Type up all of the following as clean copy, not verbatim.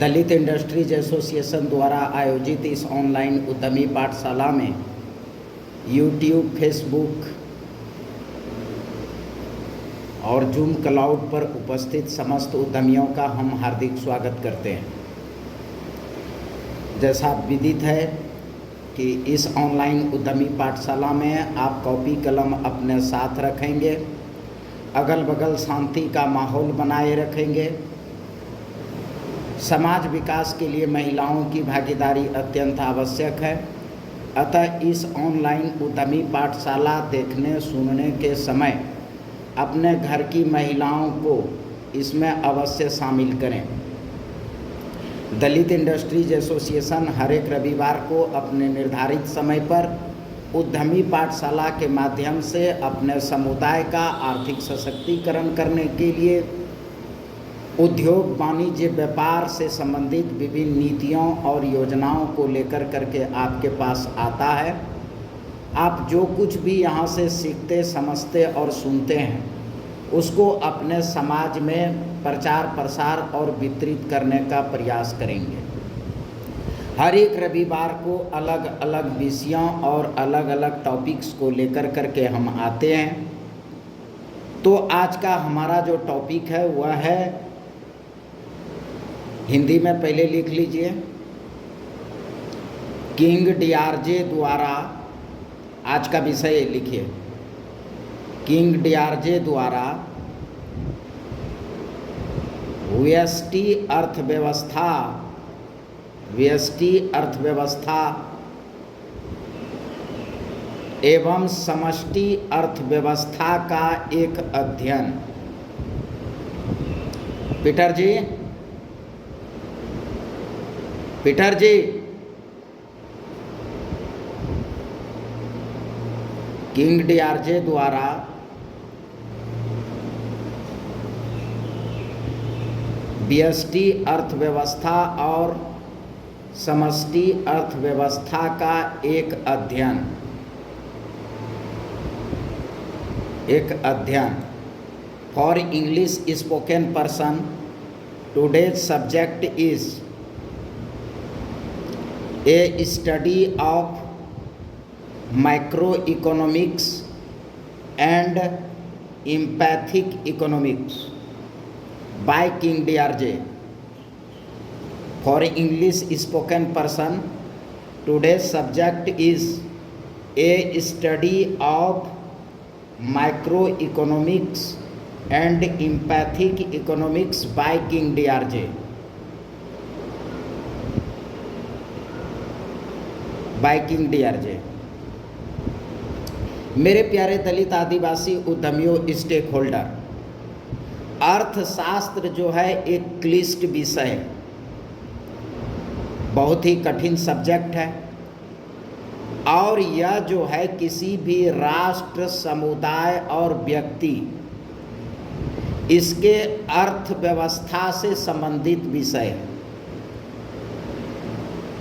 दलित Industries association द्वारा आयोजित इस ऑनलाइन उद्यमी पाठशाला में यूट्यूब, फेसबुक और जूम क्लाउड पर उपस्थित समस्त उद्यमियों का हम हार्दिक स्वागत करते हैं। जैसा विदित है कि इस ऑनलाइन उद्यमी पाठशाला में आप कॉपी कलम अपने साथ रखेंगे, अगल बगल शांति का माहौल बनाए रखेंगे। समाज विकास के लिए महिलाओं की भागीदारी अत्यंत आवश्यक है। अतः इस ऑनलाइन उद्यमी पाठशाला देखने सुनने के समय अपने घर की महिलाओं को इसमें अवश्य शामिल करें। दलित इंडस्ट्रीज एसोसिएशन हर एक रविवार को अपने निर्धारित समय पर उद्यमी पाठशाला के माध्यम से अपने समुदाय का आर्थिक सशक्तिकरण करने के लिए उद्योग, वाणिज्य, व्यापार से संबंधित विभिन्न नीतियों और योजनाओं को लेकर करके आपके पास आता है। आप जो कुछ भी यहाँ से सीखते, समझते और सुनते हैं उसको अपने समाज में प्रचार प्रसार और वितरित करने का प्रयास करेंगे। हर एक रविवार को अलग अलग विषयों और अलग अलग टॉपिक्स को लेकर करके हम आते हैं। तो आज का हमारा जो टॉपिक है वह है, हिंदी में पहले लिख लीजिए, किंग डीआरजे द्वारा, आज का विषय लिखिए, किंग डीआरजे द्वारा व्यष्टि अर्थव्यवस्था एवं समष्टि अर्थव्यवस्था का एक अध्ययन। पीटर जी, किंग डीआरजे द्वारा व्यष्टि अर्थव्यवस्था और समष्टि अर्थव्यवस्था का एक अध्ययन। For English spoken person, today's subject is A study of microeconomics and empathic economics by King DRJ. For English spoken person, today's subject is A study of microeconomics and empathic economics by King DRJ. By King DRJ. मेरे प्यारे दलित आदिवासी उद्यमियों, stake holder, अर्थशास्त्र जो है एक क्लिष्ट विषय, बहुत ही कठिन सब्जेक्ट है और यह जो है किसी भी राष्ट्र, समुदाय और व्यक्ति इसके अर्थव्यवस्था से संबंधित विषय है।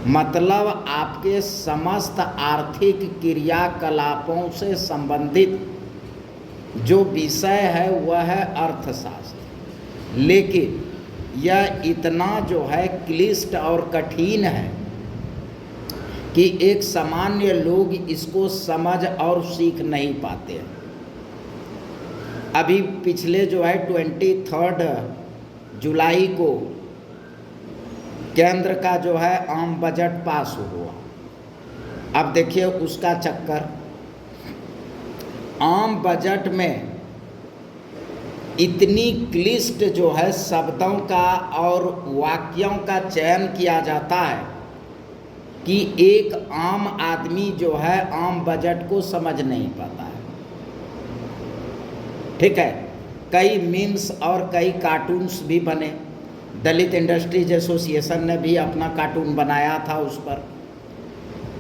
मतलब आपके समस्त आर्थिक क्रियाकलापों से संबंधित जो विषय है वह है अर्थशास्त्र। लेकिन यह इतना जो है क्लिष्ट और कठिन है कि एक सामान्य लोग इसको समझ और सीख नहीं पाते हैं। अभी पिछले जो है 23 जुलाई को केंद्र का जो है आम बजट पास हुआ। अब देखिए उसका चक्कर, आम बजट में इतनी क्लिष्ट जो है शब्दों का और वाक्यों का चयन किया जाता है कि एक आम आदमी जो है आम बजट को समझ नहीं पाता है। ठीक है, कई मीम्स और कई कार्टून्स भी बने। दलित इंडस्ट्रीज एसोसिएशन ने भी अपना कार्टून बनाया था उस पर।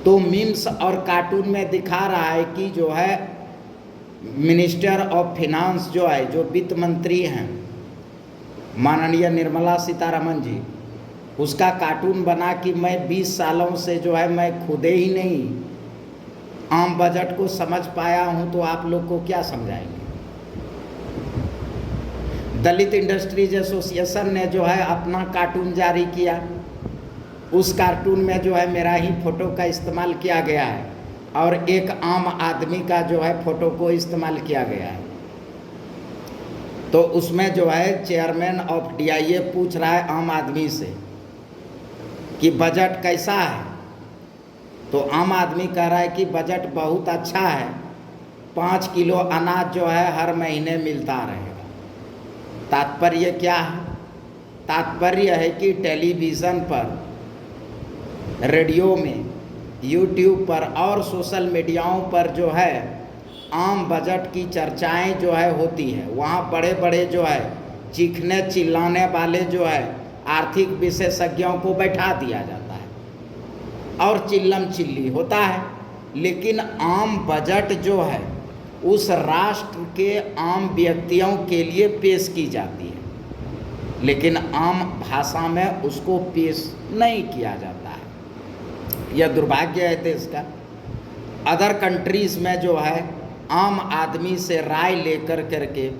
तो मीम्स और कार्टून में दिखा रहा है कि जो है मिनिस्टर ऑफ फिनांस जो है, जो वित्त मंत्री हैं माननीय निर्मला सीतारमण जी, उसका कार्टून बना कि मैं 20 सालों से जो है मैं खुदे ही नहीं आम बजट को समझ पाया हूँ, तो आप लोग को क्या समझाएंगे। दलित इंडस्ट्रीज एसोसिएशन ने जो है अपना कार्टून जारी किया। उस कार्टून में जो है मेरा ही फ़ोटो का इस्तेमाल किया गया है और एक आम आदमी का जो है फ़ोटो को इस्तेमाल किया गया है। तो उसमें जो है चेयरमैन ऑफ DIA पूछ रहा है आम आदमी से कि बजट कैसा है। तो आम आदमी कह रहा है कि बजट बहुत अच्छा है, 5 किलो अनाज जो है हर महीने मिलता रहेगा। तात्पर्य क्या है? तात्पर्य है कि टेलीविज़न पर, रेडियो में, यूट्यूब पर और सोशल मीडियाओं पर जो है आम बजट की चर्चाएं जो है होती है। वहाँ बड़े बड़े जो है चीखने चिल्लाने वाले जो है आर्थिक विशेषज्ञों को बैठा दिया जाता है और चिल्लम चिल्ली होता है। लेकिन आम बजट जो है उस राष्ट्र के आम व्यक्तियों के लिए पेश की जाती है, लेकिन आम भाषा में उसको पेश नहीं किया जाता है। यह दुर्भाग्य है देश का। अदर कंट्रीज़ में जो है आम आदमी से राय लेकर करके,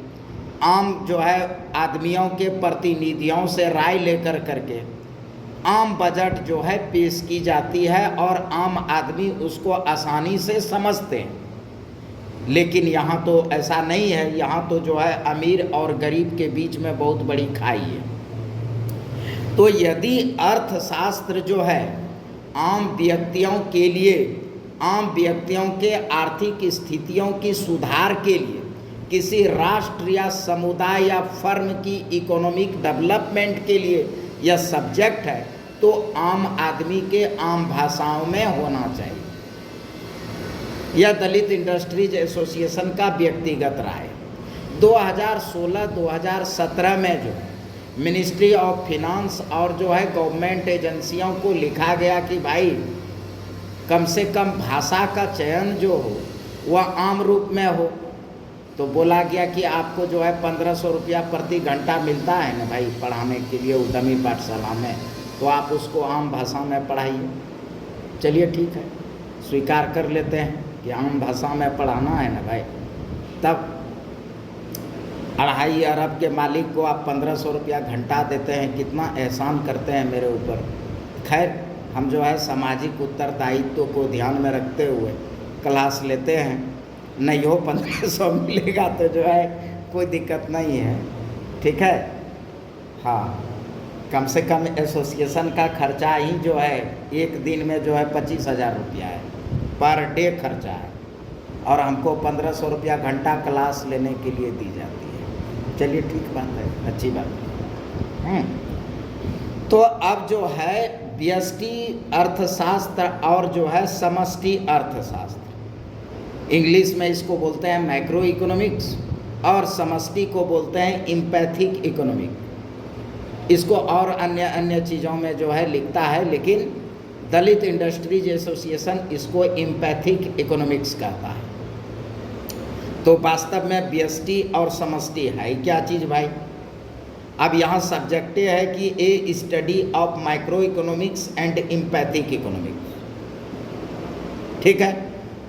आम जो है आदमियों के प्रतिनिधियों से राय लेकर करके आम बजट जो है पेश की जाती है और आम आदमी उसको आसानी से समझते हैं। लेकिन यहाँ तो ऐसा नहीं है। यहाँ तो जो है अमीर और गरीब के बीच में बहुत बड़ी खाई है। तो यदि अर्थशास्त्र जो है आम व्यक्तियों के लिए, आम व्यक्तियों के आर्थिक स्थितियों की सुधार के लिए, किसी राष्ट्र या समुदाय या फर्म की इकोनॉमिक डेवलपमेंट के लिए यह सब्जेक्ट है, तो आम आदमी के आम भाषाओं में होना चाहिए। यह दलित इंडस्ट्रीज एसोसिएशन का व्यक्तिगत राय। 2016-2017 में जो मिनिस्ट्री ऑफ फिनांस और जो है गवर्नमेंट एजेंसियों को लिखा गया कि भाई कम से कम भाषा का चयन जो हो वह आम रूप में हो, तो बोला गया कि आपको जो है 1500 रुपया प्रति घंटा मिलता है ना भाई पढ़ाने के लिए उद्यमी पाठशाला में, तो आप उसको आम भाषा में पढ़ाइए। चलिए ठीक है, स्वीकार कर लेते हैं कि आम भाषा में पढ़ाना है ना भाई। तब 2.5 अरब के मालिक को आप 1500 रुपया घंटा देते हैं, कितना एहसान करते हैं मेरे ऊपर। खैर, हम जो है सामाजिक उत्तरदायित्व को ध्यान में रखते हुए क्लास लेते हैं। नहीं हो 1500 मिलेगा तो जो है कोई दिक्कत नहीं है, ठीक है। हाँ, कम से कम एसोसिएशन का खर्चा ही जो है एक दिन में जो है 25,000 रुपया है, पर डे खर्चा है, और हमको 1500 रुपया घंटा क्लास लेने के लिए दी जाती है। चलिए ठीक बात है, अच्छी बात है। तो अब जो है व्यष्टि अर्थशास्त्र और जो है समष्टि अर्थशास्त्र, इंग्लिश में इसको बोलते हैं मैक्रो इकोनॉमिक्स और समष्टि को बोलते हैं एम्पैथिक इकोनॉमिक। इसको और अन्य चीज़ों में जो है लिखता है, लेकिन दलित इंडस्ट्रीज एसोसिएशन इसको एम्पैथिक इकोनॉमिक्स कहता है। तो वास्तव में व्यष्टि और समष्टि है क्या चीज़ भाई? अब यहाँ सब्जेक्ट है कि a study of micro economics and empathic economics, ठीक है।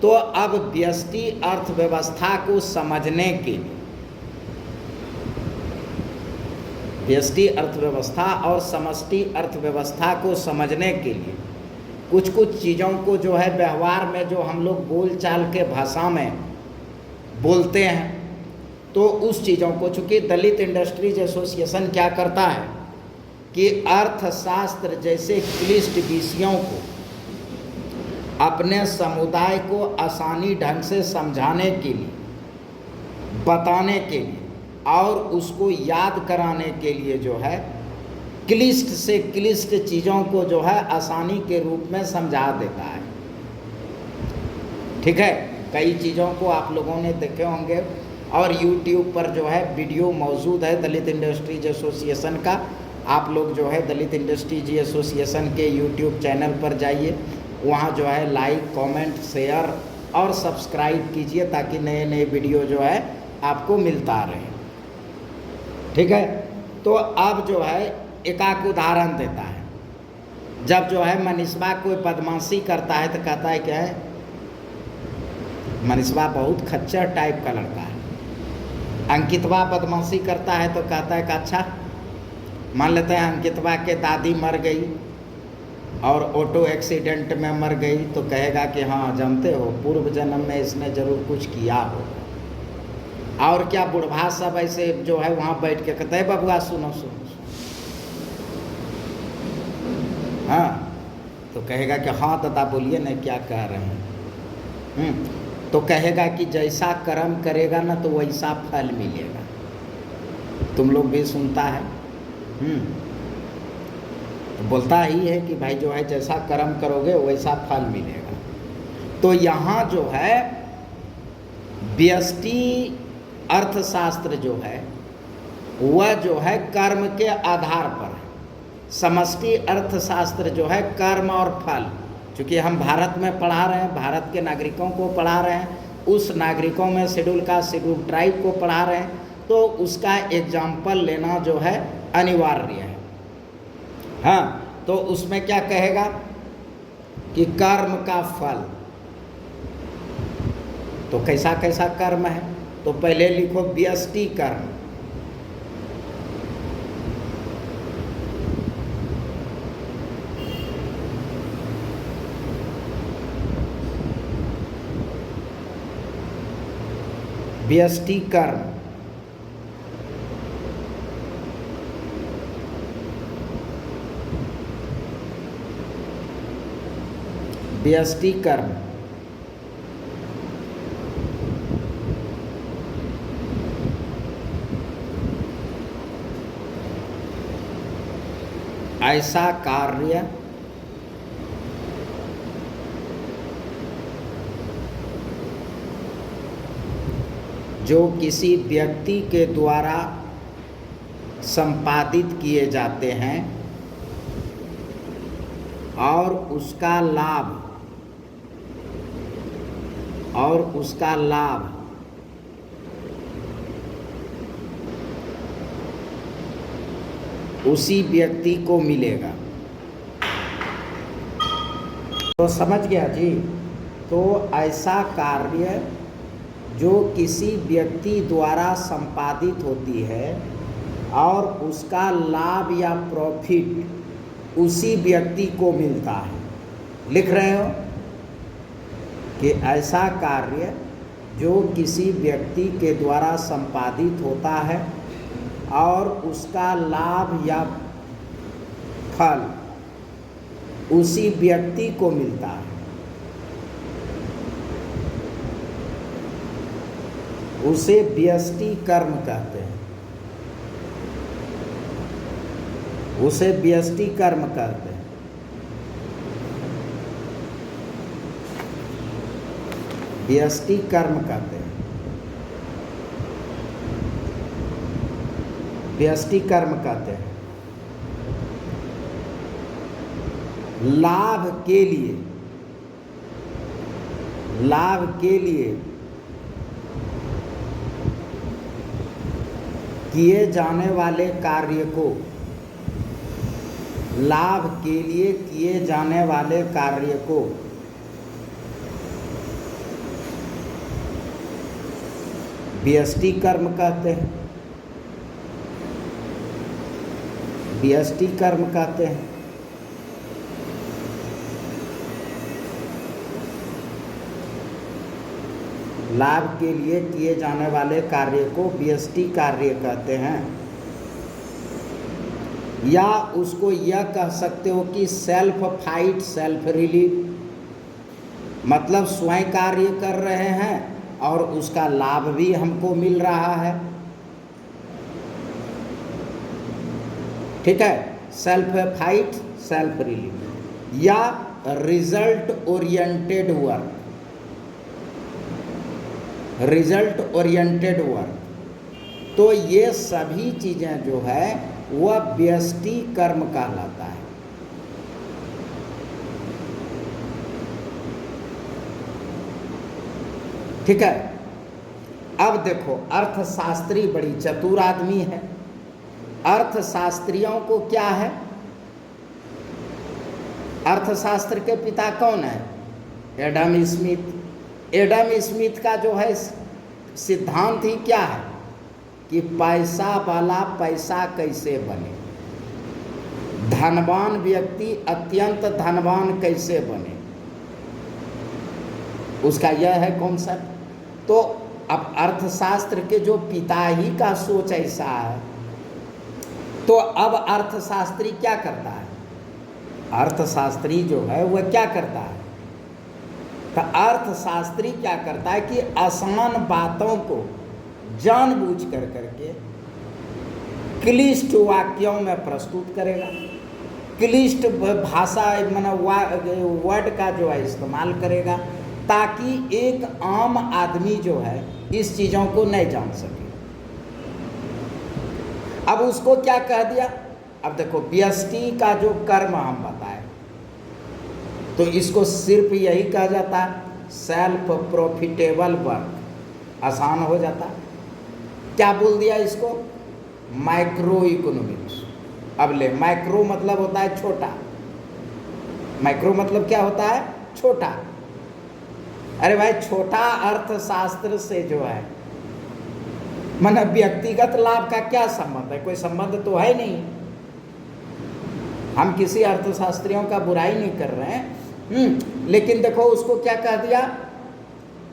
तो अब व्यष्टि अर्थव्यवस्था को समझने के लिए, व्यष्टि अर्थव्यवस्था और समष्टि अर्थव्यवस्था को समझने के लिए कुछ चीज़ों को जो है व्यवहार में जो हम लोग बोलचाल के भाषा में बोलते हैं, तो उस चीज़ों को, चूँकि दलित इंडस्ट्रीज एसोसिएशन क्या करता है कि अर्थशास्त्र जैसे क्लिष्ट विषयों को अपने समुदाय को आसानी ढंग से समझाने के लिए, बताने के लिए और उसको याद कराने के लिए जो है क्लिष्ट से क्लिष्ट चीज़ों को जो है आसानी के रूप में समझा देता है, ठीक है। कई चीज़ों को आप लोगों ने देखे होंगे और YouTube पर जो है वीडियो मौजूद है दलित इंडस्ट्रीज एसोसिएशन का। आप लोग जो है दलित इंडस्ट्रीज एसोसिएशन के YouTube चैनल पर जाइए, वहाँ जो है लाइक, कमेंट, शेयर और सब्सक्राइब कीजिए ताकि नए नए वीडियो जो है आपको मिलता रहे, ठीक है। तो अब जो है एक उदाहरण देता है। जब जो है मनीषबा कोई बदमाशी करता है तो कहता है क्या है, मनीषबा बहुत खच्चर टाइप का लड़का है, अंकितवा बदमाशी करता है तो कहता है कि अच्छा, मान लेते हैं अंकितवा के दादी मर गई और ऑटो एक्सीडेंट में मर गई, तो कहेगा कि हाँ जानते हो पूर्व जन्म में इसने ज़रूर कुछ किया हो। और क्या बुढ़वा सब ऐसे जो है वहाँ बैठ के कहते हैं बबुआ सुनो सुनो, हाँ तो कहेगा कि हाँ दादा बोलिए ना क्या कह रहे हैं। तो कहेगा कि जैसा कर्म करेगा ना तो वैसा फल मिलेगा। तुम लोग भी सुनता है, तो बोलता ही है कि भाई जो है जैसा कर्म करोगे वैसा फल मिलेगा। तो यहाँ जो है व्यष्टि अर्थशास्त्र जो है वह जो है कर्म के आधार पर है। समष्टि अर्थशास्त्र जो है कर्म और फल, चूँकि हम भारत में पढ़ा रहे हैं, भारत के नागरिकों को पढ़ा रहे हैं, उस नागरिकों में शेड्यूल कास्ट शेड्यूल ट्राइब को पढ़ा रहे हैं, तो उसका एग्जाम्पल लेना जो है अनिवार्य है। हाँ, तो उसमें क्या कहेगा कि कर्म का फल, तो कैसा कैसा कर्म है, तो पहले लिखो व्यष्टि कर्म। व्यष्टि कर्म, व्यष्टि कर्म ऐसा कार्य जो किसी व्यक्ति के द्वारा संपादित किए जाते हैं और उसका लाभ उसी व्यक्ति को मिलेगा। तो समझ गया जी। तो ऐसा कार्य जो किसी व्यक्ति द्वारा संपादित होती है और उसका लाभ या प्रॉफिट उसी व्यक्ति को मिलता है। लिख रहे हो कि ऐसा कार्य जो किसी व्यक्ति के द्वारा संपादित होता है और उसका लाभ या फल उसी व्यक्ति को मिलता है, उसे व्यष्टि कर्म कहते हैं। उसे व्यष्टि कर्म कहते हैं। व्यष्टि कर्म कहते हैं। व्यष्टि कर्म कहते हैं। लाभ के लिए किए जाने वाले कार्य को, लाभ के लिए किए जाने वाले कार्य को व्यष्टि कर्म कहते हैं। व्यष्टि कर्म कहते हैं। लाभ के लिए किए जाने वाले कार्य को व्यष्टि कार्य कहते हैं। या उसको यह कह सकते हो कि सेल्फ फाइट सेल्फ रिलीफ, मतलब स्वयं कार्य कर रहे हैं और उसका लाभ भी हमको मिल रहा है। ठीक है, सेल्फ फाइट सेल्फ रिलीफ या result oriented work. Result oriented work, तो ये सभी चीज़ें जो है वह व्यष्टि कर्म कहलाता है। ठीक है। अब देखो, अर्थशास्त्री बड़ी चतुर आदमी है। अर्थशास्त्रियों को क्या है, अर्थशास्त्र के पिता कौन है? Adam Smith. एडम स्मिथ का जो है सिद्धांत ही क्या है? कि पैसा वाला पैसा कैसे बने, धनवान व्यक्ति अत्यंत धनवान कैसे बने, उसका यह है कॉन्सेप्ट। तो अब अर्थशास्त्र के जो पिता ही का सोच ऐसा है, तो अब अर्थशास्त्री क्या करता है? अर्थशास्त्री जो है वह क्या करता है? तो अर्थशास्त्री क्या करता है कि आसान बातों को जानबूझ कर करके क्लिष्ट वाक्यों में प्रस्तुत करेगा, क्लिष्ट भाषा माना वर्ड का जो है इस्तेमाल करेगा, ताकि एक आम आदमी जो है इस चीज़ों को नहीं जान सके। अब उसको क्या कह दिया? अब देखो, व्यष्टि का जो कर्म हम बताए, तो इसको सिर्फ यही कहा जाता है सेल्फ प्रॉफिटेबल वर्क, आसान हो जाता। क्या बोल दिया इसको? Micro economics. अब ले, माइक्रो मतलब होता है छोटा, माइक्रो मतलब क्या होता है? छोटा। अरे भाई, छोटा अर्थशास्त्र से जो है माना व्यक्तिगत लाभ का क्या संबंध है? कोई संबंध तो है नहीं। हम किसी अर्थशास्त्रियों का बुराई नहीं कर रहे हैं, लेकिन देखो उसको क्या कह दिया?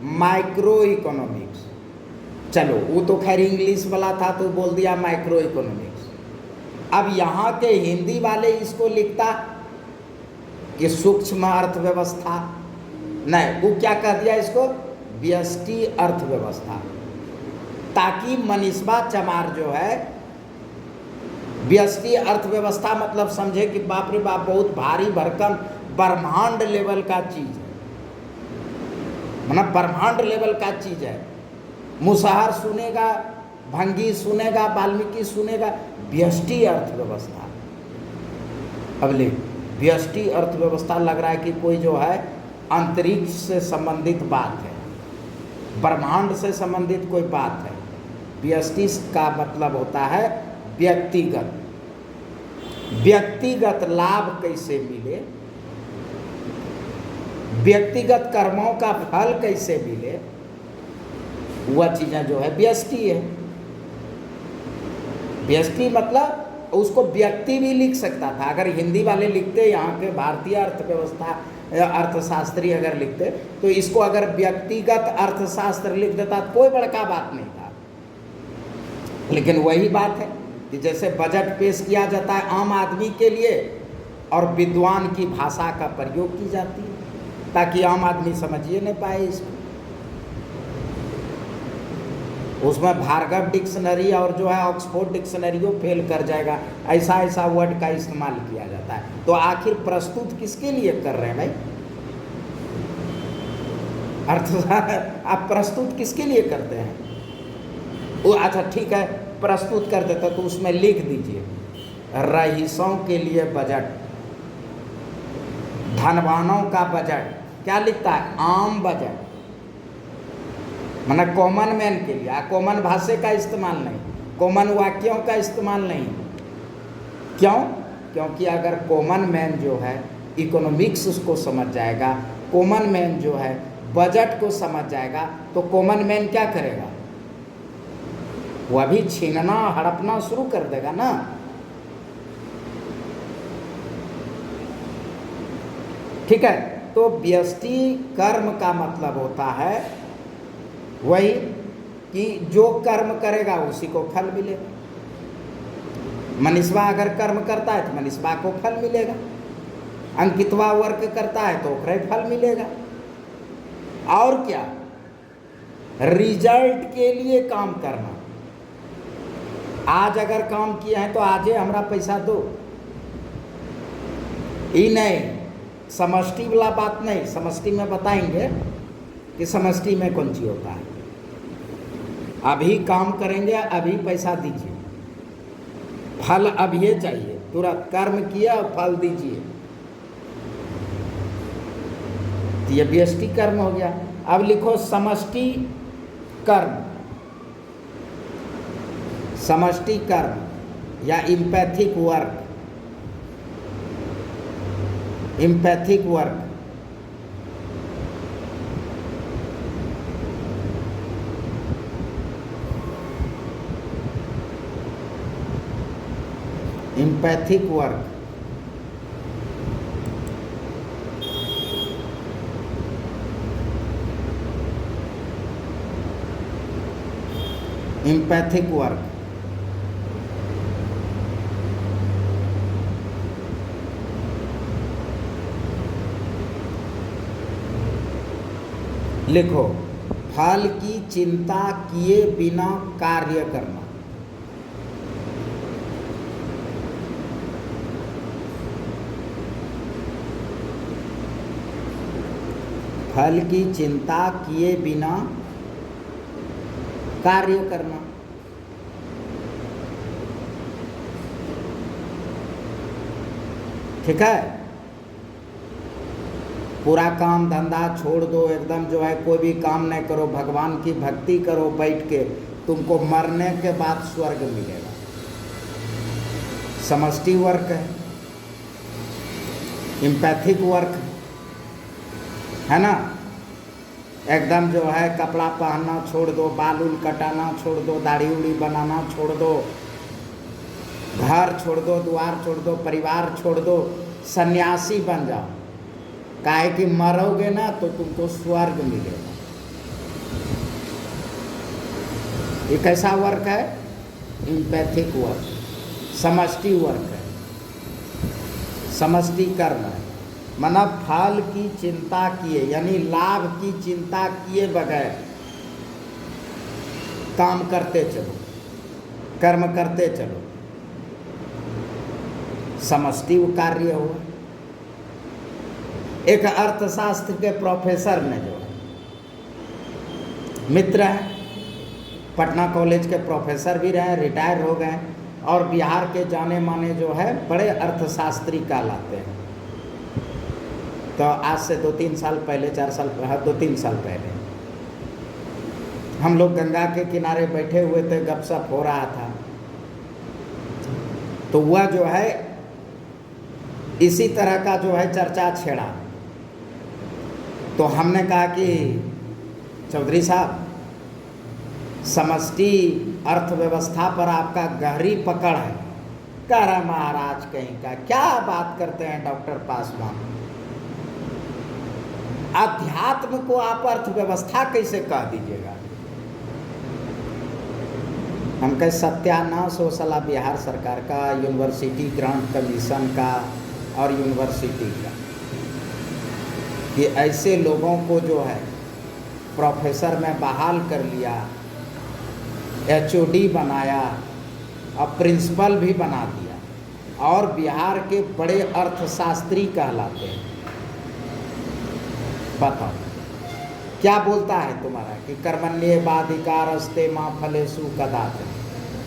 Micro economics. चलो, वो तो खैर इंग्लिश वाला था तो बोल दिया माइक्रो इकोनॉमिक्स। अब यहाँ के हिंदी वाले इसको लिखता कि सूक्ष्म अर्थव्यवस्था, नहीं, वो क्या कह दिया इसको? व्यष्टि अर्थव्यवस्था, ताकि मनीषबा चमार जो है व्यष्टि अर्थव्यवस्था मतलब समझे कि बाप रे बाप बहुत भारी भरकम ब्रह्मांड लेवल का चीज़ है, मतलब ब्रह्मांड लेवल का चीज़ है। मुसहर सुनेगा, भंगी सुनेगा, वाल्मीकि सुनेगा, व्यष्टि अर्थव्यवस्था। अब ले, व्यष्टि अर्थव्यवस्था लग रहा है कि कोई जो है अंतरिक्ष से संबंधित बात है, ब्रह्मांड से संबंधित कोई बात है। व्यष्टि का मतलब होता है व्यक्तिगत, व्यक्तिगत लाभ कैसे मिले, व्यक्तिगत कर्मों का फल कैसे मिले, वह चीज़ें जो है व्यष्टि है। व्यष्टि मतलब उसको व्यक्ति भी लिख सकता था, अगर हिंदी वाले लिखते, यहाँ के भारतीय अर्थव्यवस्था अर्थशास्त्री अगर लिखते, तो इसको अगर व्यक्तिगत अर्थशास्त्र लिख देता तो कोई बड़का बात नहीं था। लेकिन वही बात है कि जैसे बजट पेश किया जाता है आम आदमी के लिए, और विद्वान की भाषा का प्रयोग की जाती है, ताकि आम आदमी समझिए नहीं पाए इसको। उसमें भार्गव डिक्शनरी और जो है ऑक्सफोर्ड डिक्शनरी वो फेल कर जाएगा, ऐसा ऐसा वर्ड का इस्तेमाल किया जाता है। तो आखिर प्रस्तुत किसके लिए कर रहे हैं भाई? आप प्रस्तुत किसके लिए करते हैं? वो अच्छा ठीक है, प्रस्तुत कर देते तो उसमें लिख दीजिए रईसों के लिए बजट, धनवानों का बजट। क्या लिखता है? आम बजट, मतलब कॉमन मैन के लिए। कॉमन भाषा का इस्तेमाल नहीं, कॉमन वाक्यों का इस्तेमाल नहीं। क्यों? क्योंकि अगर कॉमन मैन जो है इकोनॉमिक्स उसको समझ जाएगा, कॉमन मैन जो है बजट को समझ जाएगा, तो कॉमन मैन क्या करेगा? वह भी छीनना हड़पना शुरू कर देगा ना। ठीक है, तो व्यष्टि कर्म का मतलब होता है वही कि जो कर्म करेगा उसी को फल मिलेगा। मनीषवा अगर कर्म करता है तो मनीषवा को फल मिलेगा, अंकितवा वर्क करता है तो ओकरे फल मिलेगा। और क्या? रिजल्ट के लिए काम करना। आज अगर काम किए हैं तो आज ही हमारा पैसा दो, ये नहीं, समष्टि वाला बात नहीं। समष्टि में बताएंगे कि समष्टि में कौन सी होता है। अभी काम करेंगे, अभी पैसा दीजिए, फल अब ये चाहिए, तुरंत कर्म किया फल दीजिए, तो ये व्यष्टि कर्म हो गया। अब लिखो समष्टि कर्म, समष्टि कर्म या empathic work, empathic work. Empathic work, empathic work, लिखो, फल की चिंता किए बिना कार्य करना। फल की चिंता किए बिना कार्य करना। ठीक है, पूरा काम धंधा छोड़ दो, एकदम जो है कोई भी काम नहीं करो, भगवान की भक्ति करो बैठ के, तुमको मरने के बाद स्वर्ग मिलेगा। समष्टि वर्क है, एम्पैथिक वर्क है ना। एकदम जो है कपड़ा पहनना छोड़ दो, बाल उल कटाना छोड़ दो, दाढ़ी उड़ी बनाना छोड़ दो, घर छोड़ दो, द्वार छोड़ दो, परिवार छोड़ दो, सन्यासी बन जाओ। काहे कि मरोगे ना तो तुमको स्वर्ग मिलेगा। ये कैसा वर्क है? एम्पैथिक वर्क, समष्टि वर्क है, समष्टि कर्म है। मतलब फल की चिंता किए, यानी लाभ की चिंता किए बगैर काम करते चलो, कर्म करते चलो, समष्टि कार्य हुआ। एक अर्थशास्त्र के प्रोफेसर ने जो है, मित्र है, पटना कॉलेज के प्रोफेसर भी रहे, रिटायर हो गए, और बिहार के जाने माने जो है बड़े अर्थशास्त्री कहलाते हैं। तो आज से 2-3 साल पहले, 4 साल, 2-3 साल पहले हम लोग गंगा के किनारे बैठे हुए थे, गपशप हो रहा था, तो वह जो है इसी तरह का जो है चर्चा छेड़ा। तो हमने कहा कि चौधरी साहब, समष्टि अर्थव्यवस्था पर आपका गहरी पकड़ है। कह रहा महाराज कहीं का, क्या बात करते हैं डॉक्टर पासवान, अध्यात्म को आप अर्थव्यवस्था कैसे कह दीजिएगा? हम कहे सत्यानाश हो साला बिहार सरकार का, यूनिवर्सिटी ग्रांट कमीशन का और यूनिवर्सिटी का, कि ऐसे लोगों को जो है प्रोफेसर में बहाल कर लिया, HOD बनाया और प्रिंसिपल भी बना दिया, और बिहार के बड़े अर्थशास्त्री कहलाते हैं। बताओ क्या बोलता है तुम्हारा कि कर्मण्येवाधिकारस्ते मा फलेषु कदाचन,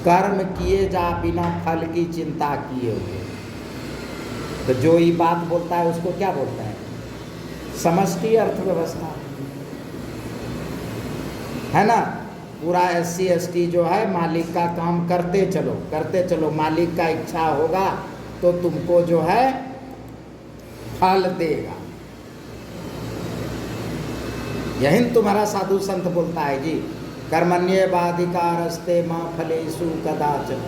कर्म किए जा बिना फल की चिंता किए हुए। तो जो ये बात बोलता है उसको क्या बोलता है? समष्टि अर्थव्यवस्था है ना। पूरा SC ST जो है मालिक का काम करते चलो, करते चलो, मालिक का इच्छा होगा तो तुमको जो है फल देगा। यही तुम्हारा साधु संत बोलता है जी, कर्मण्येवाधिकारस्ते मा फलेषु कदाचन,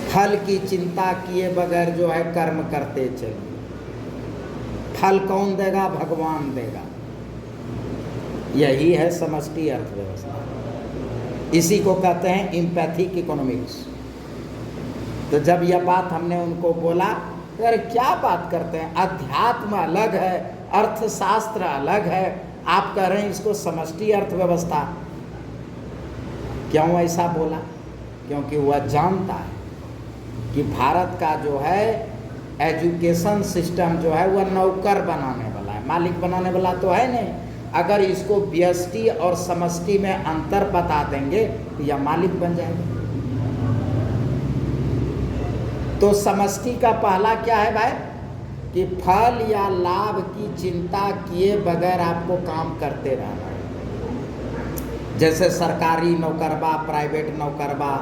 फल की चिंता किए बगैर जो है कर्म करते चलो। फल कौन देगा? भगवान देगा। यही है समष्टि अर्थव्यवस्था, इसी को कहते हैं एम्पैथिक इकोनॉमिक्स। तो जब यह बात हमने उनको बोला, तो अरे क्या बात करते हैं, अध्यात्म अलग है, अर्थशास्त्र अलग है, आप कह रहे हैं इसको समष्टि अर्थव्यवस्था। क्यों ऐसा बोला? क्योंकि वह जानता है कि भारत का जो है एजुकेशन सिस्टम जो है वह नौकर बनाने वाला है, मालिक बनाने वाला तो है नहीं। अगर इसको व्यष्टि और समष्टि में अंतर बता देंगे तो यह मालिक बन जाएगा। तो समष्टि का पहला क्या है भाई, कि फल या लाभ की चिंता किए बगैर आपको काम करते रहना है। जैसे सरकारी नौकरबा, प्राइवेट नौकरबा,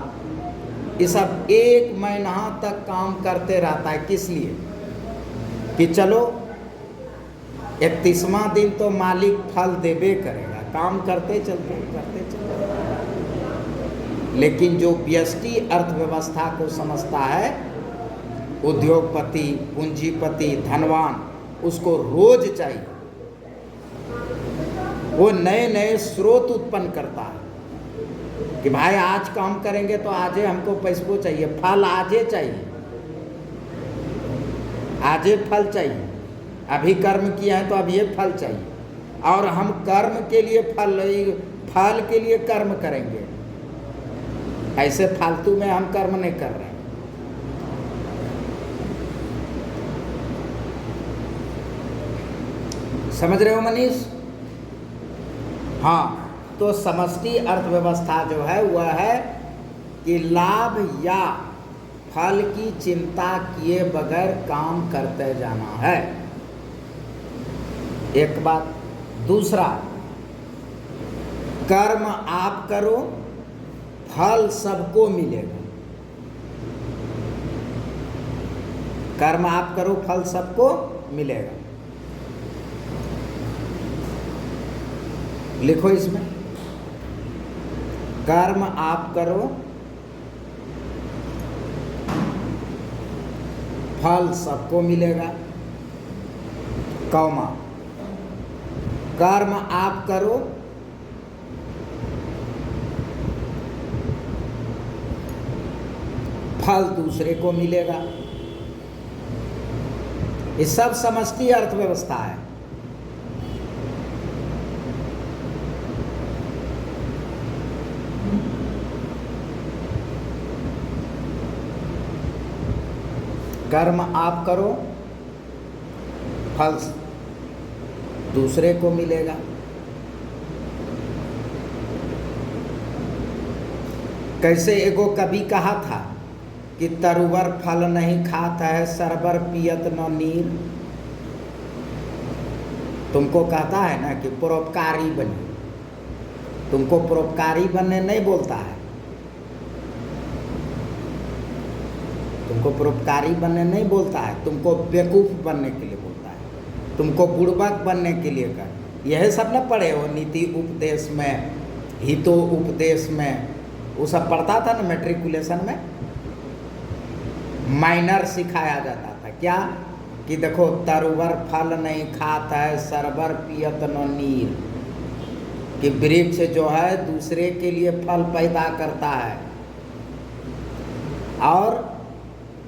ये सब 1 महीना तक काम करते रहता है। किस लिए? कि चलो 31वां दिन तो मालिक फल देबे करेगा, काम करते चलते करते चलते। लेकिन जो व्यष्टि अर्थव्यवस्था को समझता है, उद्योगपति, पूंजीपति, धनवान, उसको रोज चाहिए, वो नए नए स्रोत उत्पन्न करता है कि भाई आज काम करेंगे तो आज ही हमको पैसों चाहिए, फल आज ही चाहिए, आज ही फल चाहिए, अभी कर्म किया है तो अब ये फल चाहिए, और हम कर्म के लिए फल के लिए कर्म करेंगे। ऐसे फालतू में हम कर्म नहीं कर रहे हैं। समझ रहे हो मनीष? हाँ, तो समष्टि अर्थव्यवस्था जो है वह है कि लाभ या फल की चिंता किए बगैर काम करते जाना है, एक बात। दूसरा, कर्म आप करो, फल सबको मिलेगा। कर्म आप करो, फल सबको मिलेगा। लिखो इसमें, कर्म आप करो, फल सबको मिलेगा, कौमा, कर्म आप करो, फल दूसरे को मिलेगा। ये सब समष्टि अर्थव्यवस्था है। कर्म आप करो, फल दूसरे को मिलेगा। कैसे एगो कवि कहा था कि तरुवर फल नहीं खाता है, सरबर पियत न नीर। तुमको कहता है ना कि परोपकारी बने, तुमको परोपकारी बनने नहीं बोलता है, तुमको परोपकारी बनने नहीं बोलता है, तुमको बेवकूफ बनने के लिए बोलता है, तुमको बुड़बक बनने के लिए कर। यह सब न पढ़े हो नीति उपदेश में, हितो उपदेश में, वो सब पढ़ता था ना मैट्रिकुलेशन में, माइनर सिखाया जाता था क्या कि देखो तरुवर फल नहीं खाता है, सरबर पियत न नीर, कि वृक्ष जो है दूसरे के लिए फल पैदा करता है, और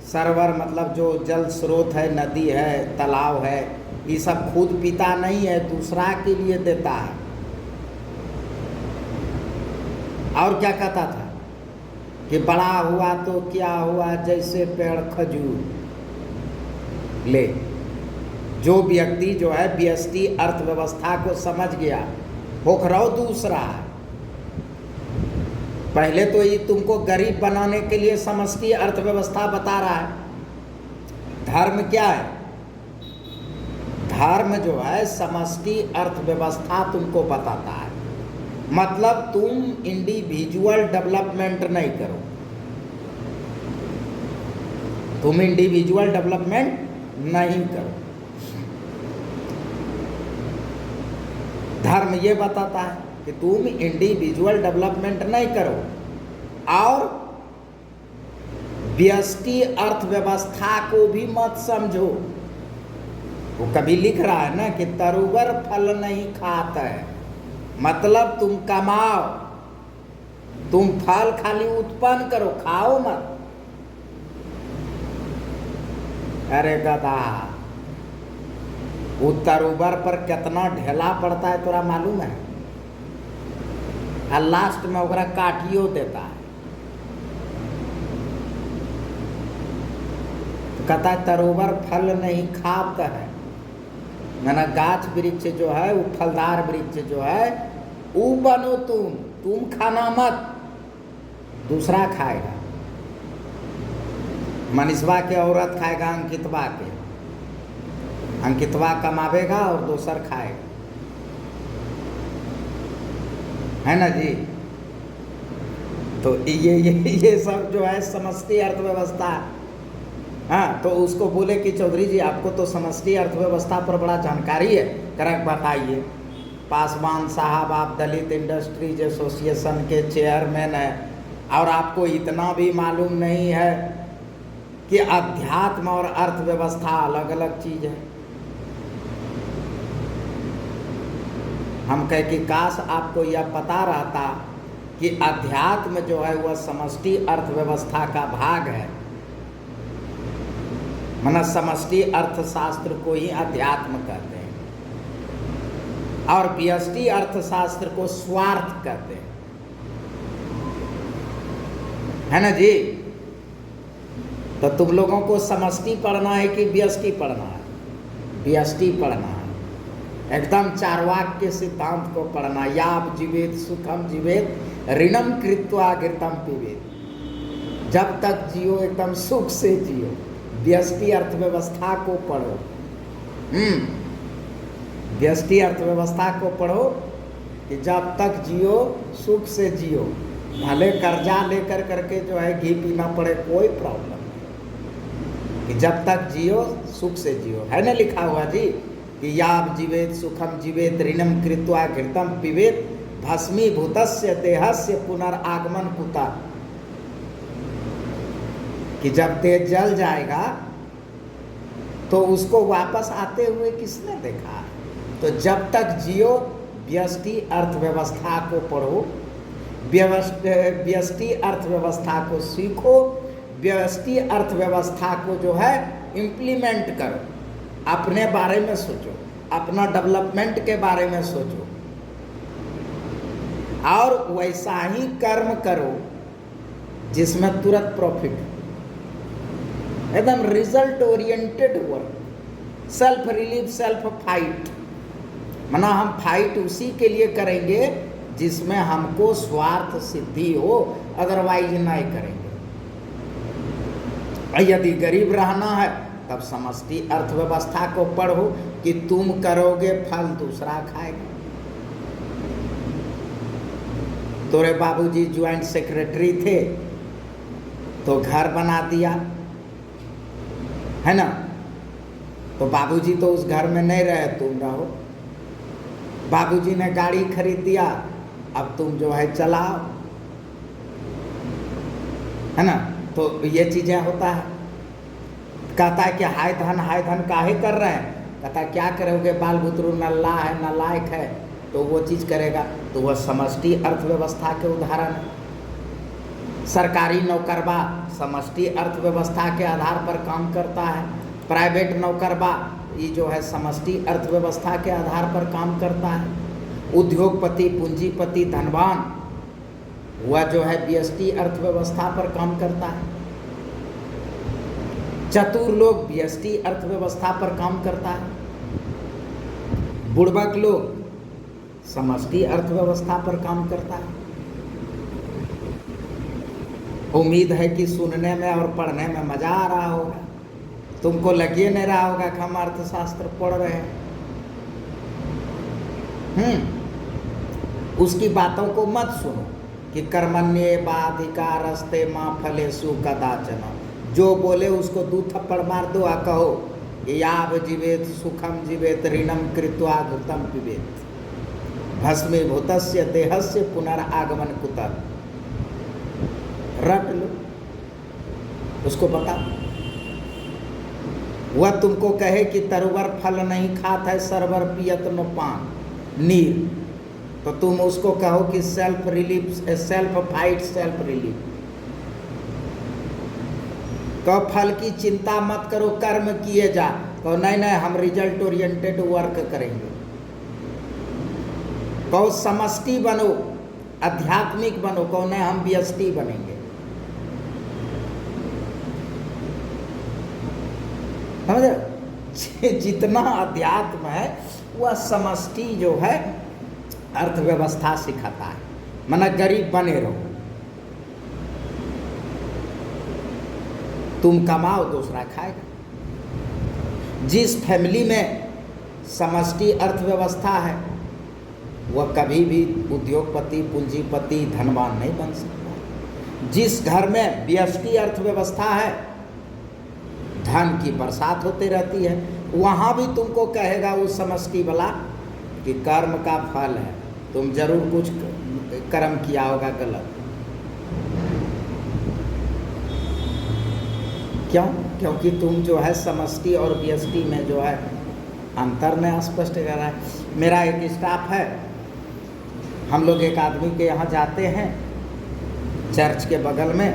सरवर मतलब जो जल स्रोत है, नदी है, तालाब है, ये सब खुद पीता नहीं है, दूसरा के लिए देता है। और क्या कहता था कि बड़ा हुआ तो क्या हुआ, जैसे पेड़ खजूर। ले, जो व्यक्ति जो है व्यष्टि अर्थव्यवस्था को समझ गया, होखराव दूसरा है। पहले तो ये तुमको गरीब बनाने के लिए समष्टि अर्थव्यवस्था बता रहा है। धर्म क्या है? धर्म जो है समष्टि अर्थव्यवस्था तुमको बताता है। मतलब तुम इंडिविजुअल डेवलपमेंट नहीं करो, तुम इंडिविजुअल डेवलपमेंट नहीं करो। धर्म ये बताता है कि तुम इंडिविजुअल डेवलपमेंट नहीं करो, और व्यष्टि अर्थव्यवस्था को भी मत समझो। वो कभी लिख रहा है ना कि तरुवर फल नहीं खाता है, मतलब तुम कमाओ, तुम फल खाली उत्पन्न करो, खाओ मत। अरे गधा, वो तरुवर पर कितना ढेला पड़ता है तोरा मालूम है? और लास्ट में ओकरा काटियो देता है। तो कहता है तरुवर फल नहीं खाता है, मैंने गाछ वृक्ष जो है, वो फलदार वृक्ष जो है, वो बनो तुम खाना मत, दूसरा खाएगा। मनीषवा के औरत खाएगा अंकितवा के, अंकितवा कमावेगा और दूसर खाएगा, है ना जी? तो ये सब जो है समष्टि अर्थव्यवस्था। हाँ, तो उसको बोले कि चौधरी जी आपको तो समष्टि अर्थव्यवस्था पर बड़ा जानकारी है, करेक्ट बताइए। पासवान साहब, आप दलित इंडस्ट्रीज एसोसिएशन के चेयरमैन हैं, और आपको इतना भी मालूम नहीं है कि अध्यात्म और अर्थव्यवस्था अलग अलग चीज है। हम कह कि काश आपको यह पता रहता कि अध्यात्म जो है वह समष्टि अर्थव्यवस्था का भाग है। माना समष्टि अर्थशास्त्र को ही अध्यात्म कहते हैं और व्यष्टि अर्थशास्त्र को स्वार्थ कहते हैं, है ना जी। तो तुम लोगों को समष्टि पढ़ना है कि व्यष्टि पढ़ना है? व्यष्टि पढ़ना है, एकदम चार्वाक के सिद्धांत को पढ़ना। याव जीवेत सुखम जीवेत ऋणम कृत्वा घृतम पिबेत। जब तक जियो एकदम सुख से जियो। व्यष्टि अर्थव्यवस्था को पढ़ो, व्यष्टि अर्थव्यवस्था को पढ़ो कि जब तक जियो सुख से जियो, भले कर्जा लेकर करके जो है घी पीना पड़े, कोई प्रॉब्लम नहीं, कि जब तक जियो सुख से जियो। है ना लिखा हुआ जी कि याव जीवेत सुखम जीवेत ऋणम कृत्वा घृतम पिबेत भस्मीभूतस्य देहस्य पुनरागमन कुता। कि जब देह जल जाएगा तो उसको वापस आते हुए किसने देखा? तो जब तक जियो व्यष्टि अर्थव्यवस्था को पढ़ो, व्यष्टि अर्थव्यवस्था को सीखो, व्यष्टि अर्थव्यवस्था को जो है इम्प्लीमेंट करो, अपने बारे में सोचो, अपना डेवलपमेंट के बारे में सोचो और वैसा ही कर्म करो जिसमें तुरंत प्रॉफिट हो। एकदम result oriented work, self relief self fight. माना हम फाइट उसी के लिए करेंगे जिसमें हमको स्वार्थ सिद्धि हो, अदरवाइज नहीं करेंगे। यदि गरीब रहना है तब समष्टि अर्थव्यवस्था को पढ़ो कि तुम करोगे फल दूसरा खाएगा। तोरे बाबूजी ज्वाइंट सेक्रेटरी थे तो घर बना दिया, है ना। तो बाबूजी तो उस घर में नहीं रहे, तुम रहो। बाबूजी ने गाड़ी खरीद दिया, अब तुम जो है चलाओ, है ना। तो ये चीजें होता है। कहता है कि हाय धन काहे कर रहे हैं? कहता है क्या करोगे, बाल बुतरू नल्ला है नालायक है, तो वो चीज करेगा। तो वह समष्टि अर्थव्यवस्था के उदाहरण है। सरकारी नौकरबा समष्टि अर्थव्यवस्था के आधार पर काम करता है, प्राइवेट नौकरबा ये जो है समष्टि अर्थव्यवस्था के आधार पर काम करता है। उद्योगपति पूंजीपति धनवान वह जो है व्यष्टि अर्थव्यवस्था पर काम करता है। चतुर लोग व्यष्टि अर्थव्यवस्था पर काम करता है। बुड़बक लोग समष्टि अर्थव्यवस्था पर काम करता है। उम्मीद है कि सुनने में और पढ़ने में मजा आ रहा होगा। तुमको लगे नहीं रहा होगा कि हम अर्थशास्त्र पढ़ रहे हैं। उसकी बातों को मत सुनो कि कर्मण्ये बाधिकारस्ते मां फलेषु कदाचन। जो बोले उसको 2 थप्पड़ मार दो और कहो याव जीवेत सुखम जीवेत ऋणम कृत्वा घृतम पिबेत भस्मीभूतस्य देहस्य पुनरागमन कुतः। रट लो, उसको बता। वह तुमको कहे कि तरवर फल नहीं खात है सरवर पियत न पान नीर, तो तुम उसको कहो कि self relief self fight self relief. कहो फल की चिंता मत करो, कर्म किए जा। कहो नहीं हम रिजल्ट ओरिएंटेड वर्क करेंगे। कहो समष्टि बनो, आध्यात्मिक बनो। कहो नहीं हम व्यष्टि बनेंगे। समझे? जितना अध्यात्म है वह समष्टि जो है अर्थव्यवस्था सिखाता है। माना गरीब बने रहो, तुम कमाओ दूसरा खाएगा। जिस फैमिली में समष्टि अर्थव्यवस्था है वह कभी भी उद्योगपति पूंजीपति धनवान नहीं बन सकता। जिस घर में व्यष्टि अर्थव्यवस्था है धन की बरसात होती रहती है। वहाँ भी तुमको कहेगा वो समष्टि वाला कि कर्म का फल है, तुम जरूर कुछ कर्म किया होगा गलत। क्यों? क्योंकि तुम जो है समष्टि और व्यष्टि में जो है अंतर में स्पष्ट कर रहा है। मेरा एक स्टाफ है, हम लोग एक आदमी के यहाँ जाते हैं चर्च के बगल में,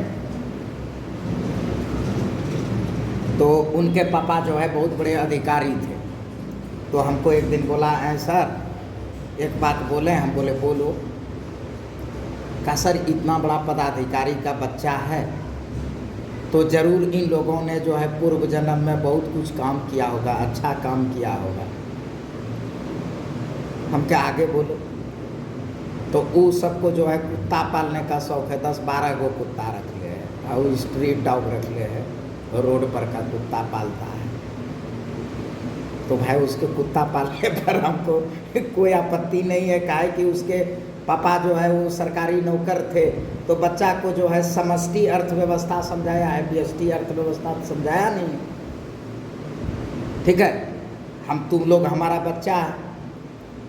तो उनके पापा जो है बहुत बड़े अधिकारी थे। तो हमको एक दिन बोला, सर एक बात बोले। हम बोले बोलो। कहा सर इतना बड़ा पदाधिकारी का बच्चा है तो ज़रूर इन लोगों ने जो है पूर्व जन्म में बहुत कुछ काम किया होगा, अच्छा काम किया होगा। हम क्या आगे बोलो। तो वो सबको जो है कुत्ता पालने का शौक़ है, 10-12 गो कुत्ता रख ले है और स्ट्रीट डॉग रख ले है, रोड पर का कुत्ता पालता है। तो भाई उसके कुत्ता पालने पर हमको कोई आपत्ति नहीं है, काहे कि उसके पापा जो है वो सरकारी नौकर थे। तो बच्चा को जो है समष्टि अर्थव्यवस्था समझाया है, व्यष्टि अर्थव्यवस्था समझाया नहीं है। ठीक है, हम तुम लोग हमारा बच्चा है,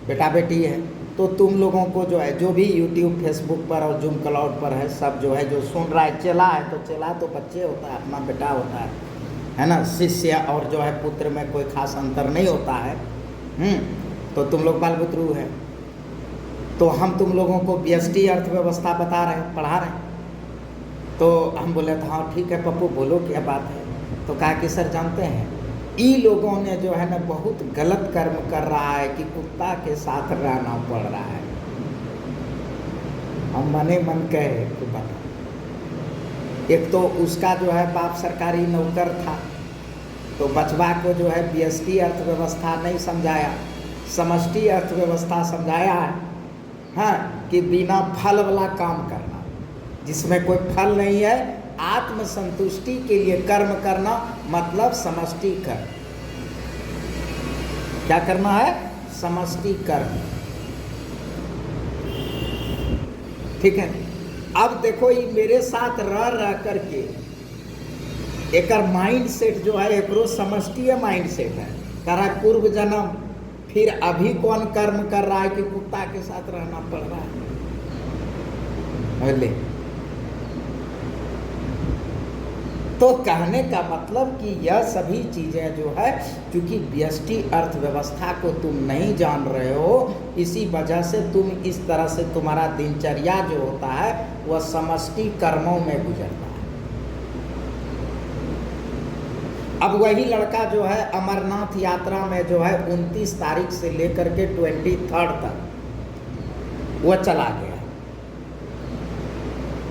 बेटा बेटी है, तो तुम लोगों को जो है जो भी यूट्यूब फेसबुक पर और जूम क्लाउड पर है सब जो है जो सुन रहा है, चेला है तो चेला तो बच्चे होता है, अपना बेटा होता है ना। शिष्य और जो है पुत्र में कोई खास अंतर नहीं होता है। तो तुम लोग बाल बुतरू है। तो हम तुम लोगों को व्यष्टि अर्थव्यवस्था बता रहे हैं, पढ़ा रहे हैं। तो हम बोले था हाँ ठीक है पप्पू बोलो क्या बात है। तो कहा कि सर जानते हैं ई लोगों ने जो है ना बहुत गलत कर्म कर रहा है कि कुत्ता के साथ रहना पड़ रहा है। हम मने मन कहे कि बता, एक तो उसका जो है बाप सरकारी नौकर था, तो बचवा को जो है व्यष्टि अर्थव्यवस्था नहीं समझाया, समष्टि अर्थव्यवस्था समझाया है। हाँ, कि बिना फल वाला काम करना, जिसमें कोई फल नहीं है, आत्मसंतुष्टि के लिए कर्म करना, मतलब समष्टि कर्म। क्या करना है? समष्टि कर्म। ठीक है। अब देखो ये मेरे साथ रह करके एक माइंड सेट जो है एक समष्टि माइंड सेट है, कह रहा है पूर्व जन्म, फिर अभी कौन कर्म कर रहा है कि कुत्ता के साथ रहना पड़ रहा है। बोले तो कहने का मतलब कि यह सभी चीजें जो है क्योंकि व्यष्टि अर्थव्यवस्था को तुम नहीं जान रहे हो, इसी वजह से तुम इस तरह से तुम्हारा दिनचर्या जो होता है वह समष्टि कर्मों में गुजरता है। अब वही लड़का जो है अमरनाथ यात्रा में जो है 29 तारीख से लेकर के 23 तक वह चला गया।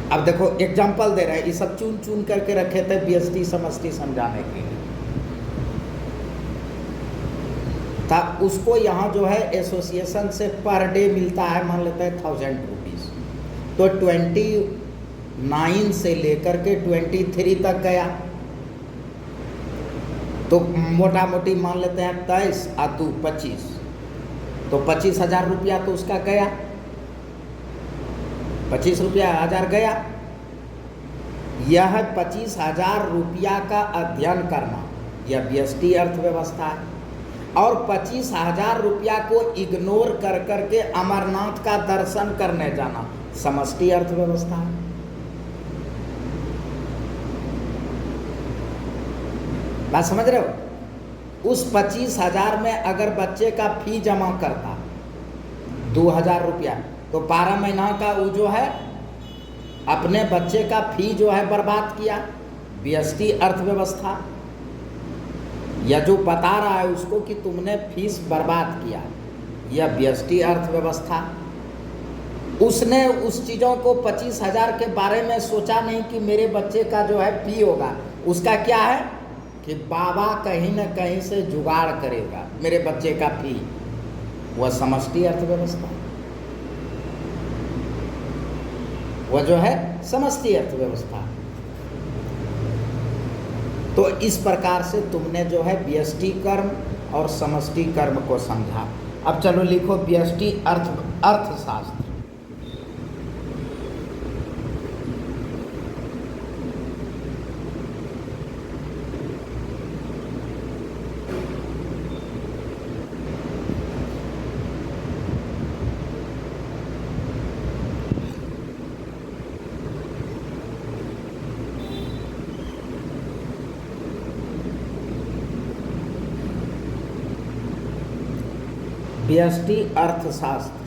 अब देखो एग्जाम्पल दे रहे हैं, ये सब चुन चुन करके रखे थे व्यष्टि समष्टि समझाने के लिए। तब उसको यहाँ जो है एसोसिएशन से पर डे मिलता है, मान लेते हैं 1000 रुपीज़। तो 29 से लेकर के 23 तक गया, तो मोटा मोटी मान लेते हैं 23 और 2 25, तो 25,000 रुपया तो उसका गया, 25 रुपया 1000 गया। यह 25,000 रुपया का अध्ययन करना यह व्यष्टि अर्थव्यवस्था है, और 25,000 रुपया को इग्नोर कर करके अमरनाथ का दर्शन करने जाना समष्टि अर्थव्यवस्था है। बात समझ रहे हो? उस 25,000 में अगर बच्चे का फी जमा करता 2,000 रुपया, तो 12 महीना का वो जो है अपने बच्चे का फी जो है बर्बाद किया। व्यष्टि अर्थव्यवस्था या जो बता रहा है उसको कि तुमने फीस बर्बाद किया, यह व्यष्टि अर्थव्यवस्था। उसने उस चीज़ों को 25,000 के बारे में सोचा नहीं कि मेरे बच्चे का जो है फी होगा। उसका क्या है कि बाबा कहीं न कहीं से जुगाड़ करेगा मेरे बच्चे का फी, वह समष्टि अर्थव्यवस्था, वह जो है समष्टि अर्थव्यवस्था। तो इस प्रकार से तुमने जो है व्यष्टि कर्म और समष्टि कर्म को समझा। अब चलो लिखो व्यष्टि अर्थशास्त्र। व्यष्टि अर्थशास्त्र।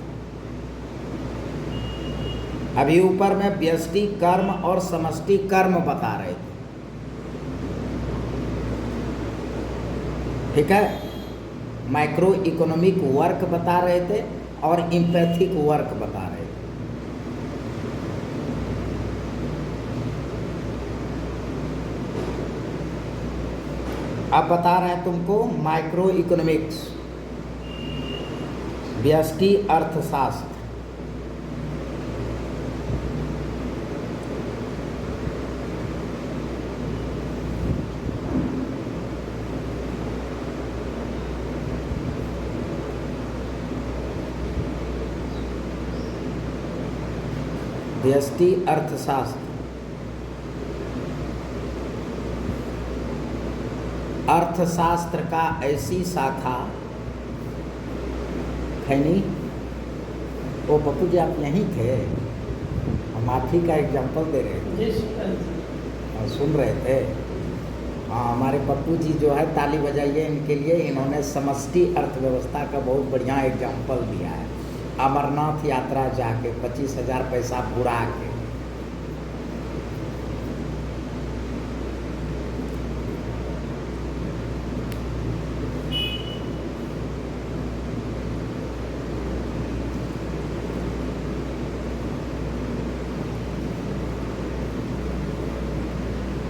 अभी ऊपर में व्यष्टि कर्म और समष्टि कर्म बता रहे थे, ठीक है। माइक्रो इकोनॉमिक वर्क बता रहे थे और इम्पैथिक वर्क बता रहे थे। अब बता रहे हैं तुमको माइक्रो इकोनॉमिक्स, व्यष्टि अर्थशास्त्र। व्यष्टि अर्थशास्त्र। अर्थशास्त्र का ऐसी शाखा है नहीं। ओ पप्पू जी आप यहीं थे, हम आप ही का एग्जाम्पल दे रहे थे, सुन रहे थे। हाँ, हमारे पप्पू जी जो है, ताली बजाइए इनके लिए, इन्होंने समष्टि अर्थव्यवस्था का बहुत बढ़िया एग्जाम्पल दिया है। अमरनाथ यात्रा जाके 25,000 पैसा बुरा के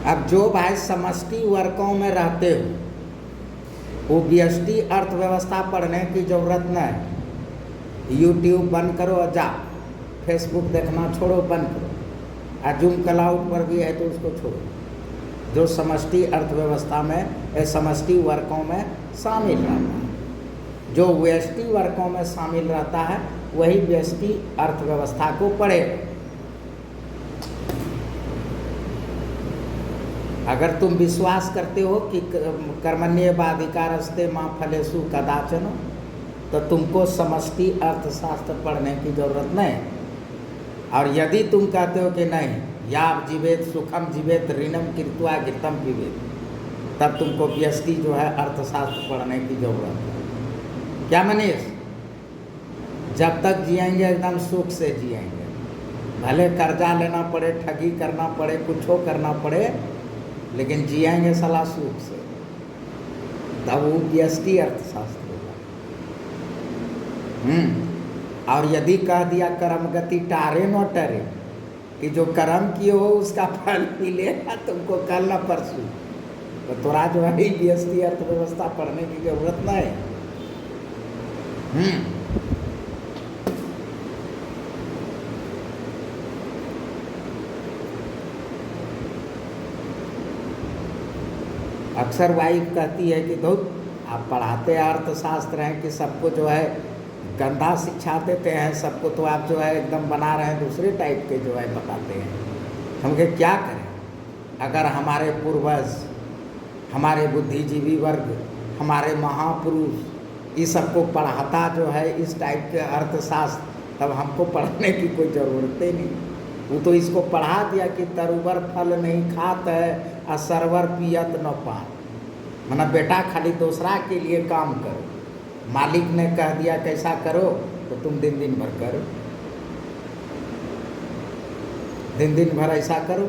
अब जो भाई समष्टि वर्गों में रहते हो, वो व्यष्टि अर्थव्यवस्था पढ़ने की जरूरत नहीं। यूट्यूब बंद करो और जा, फेसबुक देखना छोड़ो, बंद करो। और जूम क्लाउड पर भी है तो उसको छोड़ो। जो समष्टि अर्थव्यवस्था में, समष्टि वर्गों में शामिल रहता है, जो व्यष्टि वर्गों में शामिल रहता है, वही व्यष्टि अर्थव्यवस्था को पढ़ेगा। अगर तुम विश्वास करते हो कि कर्मण्येवाधिकारस्ते मा फलेषु कदाचन, तो तुमको समष्टि अर्थशास्त्र पढ़ने की जरूरत नहीं। और यदि तुम कहते हो कि नहीं, या जीवेत सुखम जीवेत ऋणम कृत्वा घृतम पीवेत, तब तुमको व्यष्टि जो है अर्थशास्त्र पढ़ने की जरूरत है। क्या मनीष? जब तक जिएंगे एकदम सुख से जिएंगे, भले कर्जा लेना पड़े, ठगी करना पड़े, कुछ करना पड़े, लेकिन जिएंगे सला सुख से, तब वो व्यष्टि अर्थशास्त्र होगा। और यदि कह दिया कर्म गति टारे न टरे, कि जो कर्म किए हो उसका फल मिलेगा तुमको कल न परसों, तो थोड़ा जो है व्यष्टि अर्थव्यवस्था पढ़ने की जरूरत नहीं। अक्सर वाइफ कहती है कि धुत आप पढ़ाते अर्थशास्त्र हैं कि सबको जो है गंदा शिक्षा देते हैं, सबको तो आप जो है एकदम बना रहे हैं दूसरे टाइप के जो है बताते हैं। हम क्या करें? अगर हमारे पूर्वज, हमारे बुद्धिजीवी वर्ग, हमारे महापुरुष इस सबको पढ़ाता जो है इस टाइप के अर्थशास्त्र, तब हमको पढ़ने की कोई ज़रूरत ही नहीं। वो तो इसको पढ़ा दिया कि तरुवर फल नहीं खात है और सरवर पियत न पान, मना बेटा खाली दूसरा के लिए काम करो। मालिक ने कह दिया कैसा करो, तो तुम दिन दिन भर करो, दिन दिन भर ऐसा करो।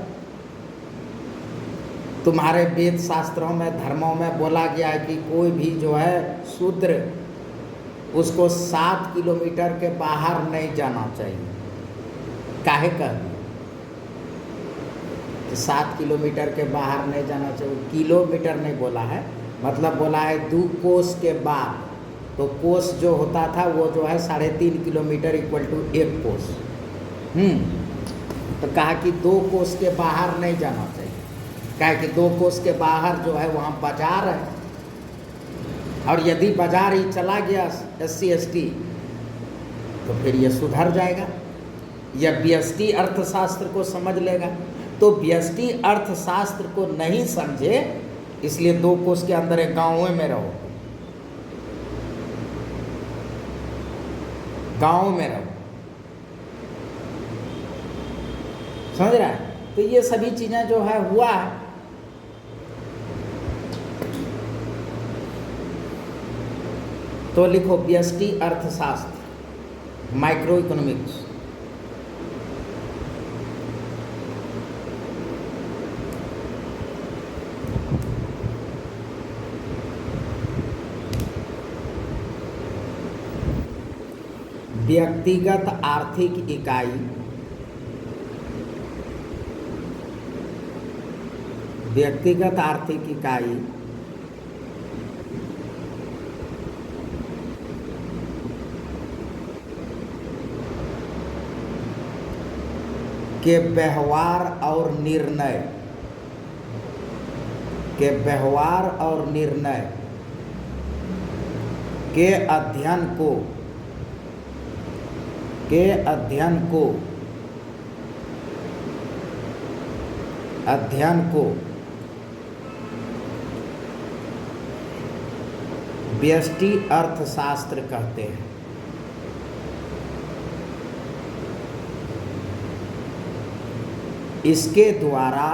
तुम्हारे वेद शास्त्रों में, धर्मों में बोला गया है कि कोई भी जो है शूद्र, उसको 7 किलोमीटर के बाहर नहीं जाना चाहिए। काहे कह दिया कि 7 किलोमीटर के बाहर नहीं जाना चाहिए? किलोमीटर नहीं बोला है, मतलब बोला है 2 कोस के बाद। तो कोस जो होता था वो जो है 3.5 किलोमीटर इक्वल टू 1 कोस। तो कहा कि 2 कोस के बाहर नहीं जाना चाहिए। कहा कि 2 कोस के बाहर जो है वहाँ बाजार है, और यदि बाजार ही चला गया SC ST, तो फिर ये सुधर जाएगा, यह व्यष्टि अर्थशास्त्र को समझ लेगा। तो व्यष्टि अर्थशास्त्र को नहीं समझे, इसलिए 2 कोस के अंदर एक गाँव में रहो, गाँव में रहो, समझ रहा है? तो ये सभी चीजें जो है हुआ है। तो लिखो व्यष्टि अर्थशास्त्र, माइक्रो इकोनॉमिक्स। व्यक्तिगत आर्थिक इकाई व्यक्तिगत आर्थिक इकाई के व्यवहार और निर्णय के अध्ययन को व्यष्टि अर्थशास्त्र कहते हैं। इसके द्वारा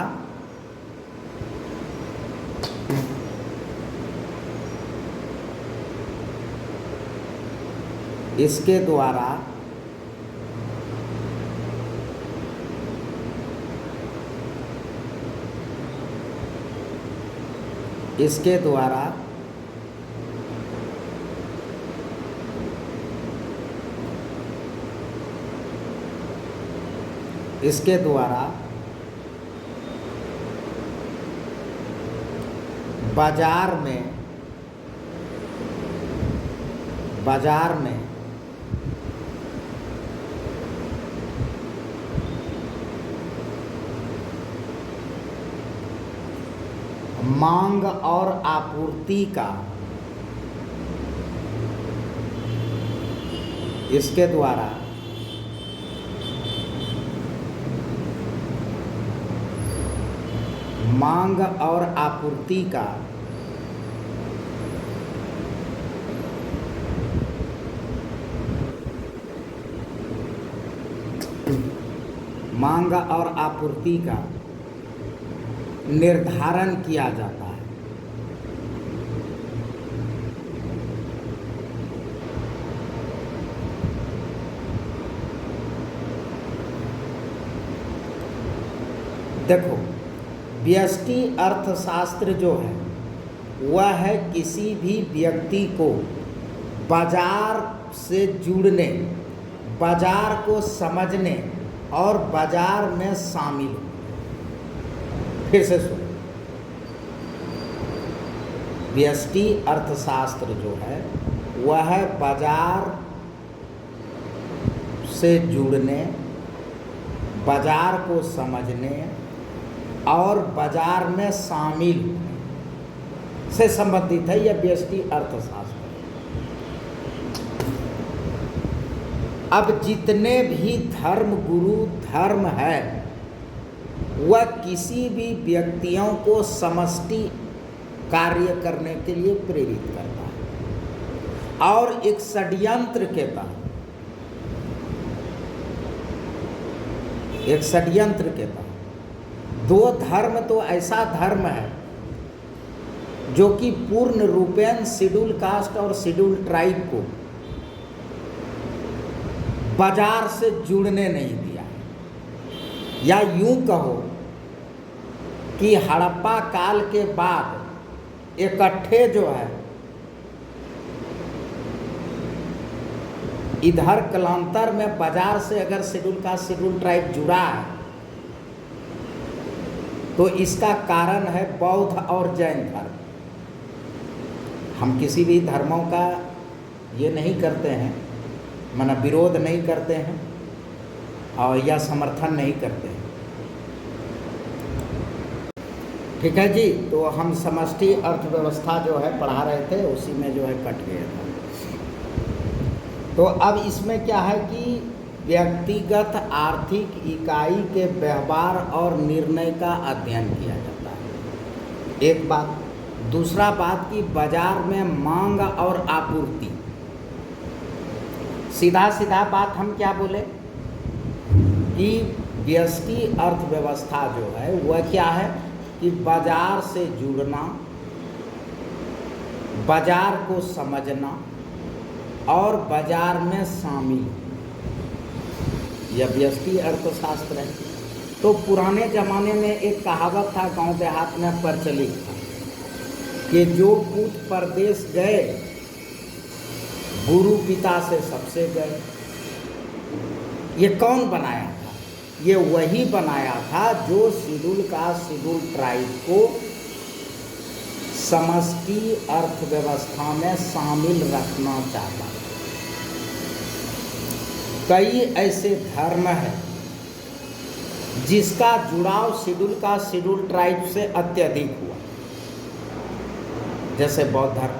बाजार में मांग और आपूर्ति का निर्धारण किया जाता है। देखो, व्यष्टि अर्थशास्त्र जो है वह है किसी भी व्यक्ति को बाजार से जुड़ने, बाजार को समझने और बाजार में शामिल होने। फिर से सुनो, व्यष्टि अर्थशास्त्र जो है वह है बाजार से जुड़ने, बाजार को समझने और बाजार में शामिल होने से संबंधित है यह व्यष्टि अर्थशास्त्र। अब जितने भी धर्म गुरु धर्म है वह किसी भी व्यक्तियों को समष्टि कार्य करने के लिए प्रेरित करता है और एक षड्यंत्र के तहत दो धर्म तो ऐसा धर्म है जो कि पूर्ण रूपेण शेड्यूल कास्ट और शेड्यूल ट्राइब को बाजार से जुड़ने नहीं दिया, या यूं कहो कि हड़प्पा काल के बाद इकट्ठे जो है इधर कलांतर में बाजार से अगर शेड्यूल कास्ट शेड्यूल ट्राइब जुड़ा है तो इसका कारण है बौद्ध और जैन धर्म। हम किसी भी धर्मों का ये नहीं करते हैं, माना विरोध नहीं करते हैं और या समर्थन नहीं करते हैं। ठीक है जी, तो हम समष्टि अर्थव्यवस्था जो है पढ़ा रहे थे, उसी में जो है कट गया था। तो अब इसमें क्या है कि व्यक्तिगत आर्थिक इकाई के व्यवहार और निर्णय का अध्ययन किया जाता है, एक बात। दूसरा बात कि बाजार में मांग और आपूर्ति, सीधा सीधा बात हम क्या बोले कि व्यष्टि अर्थव्यवस्था जो है वह क्या है कि बाजार से जुड़ना, बाजार को समझना और बाजार में शामिल, यह व्यष्टि अर्थशास्त्र है। तो पुराने ज़माने में एक कहावत था, गांव देहात में प्रचलित था, कि जो पूत परदेश गए गुरु पिता से सबसे गए। ये कौन बनाया था? ये वही बनाया था जो शेड्यूल कास्ट शेड्यूल ट्राइब को समष्टि अर्थव्यवस्था में शामिल रखना चाहता। कई ऐसे धर्म हैं जिसका जुड़ाव शेड्यूल कास्ट शेड्यूल ट्राइब से अत्यधिक हुआ, जैसे बौद्ध धर्म,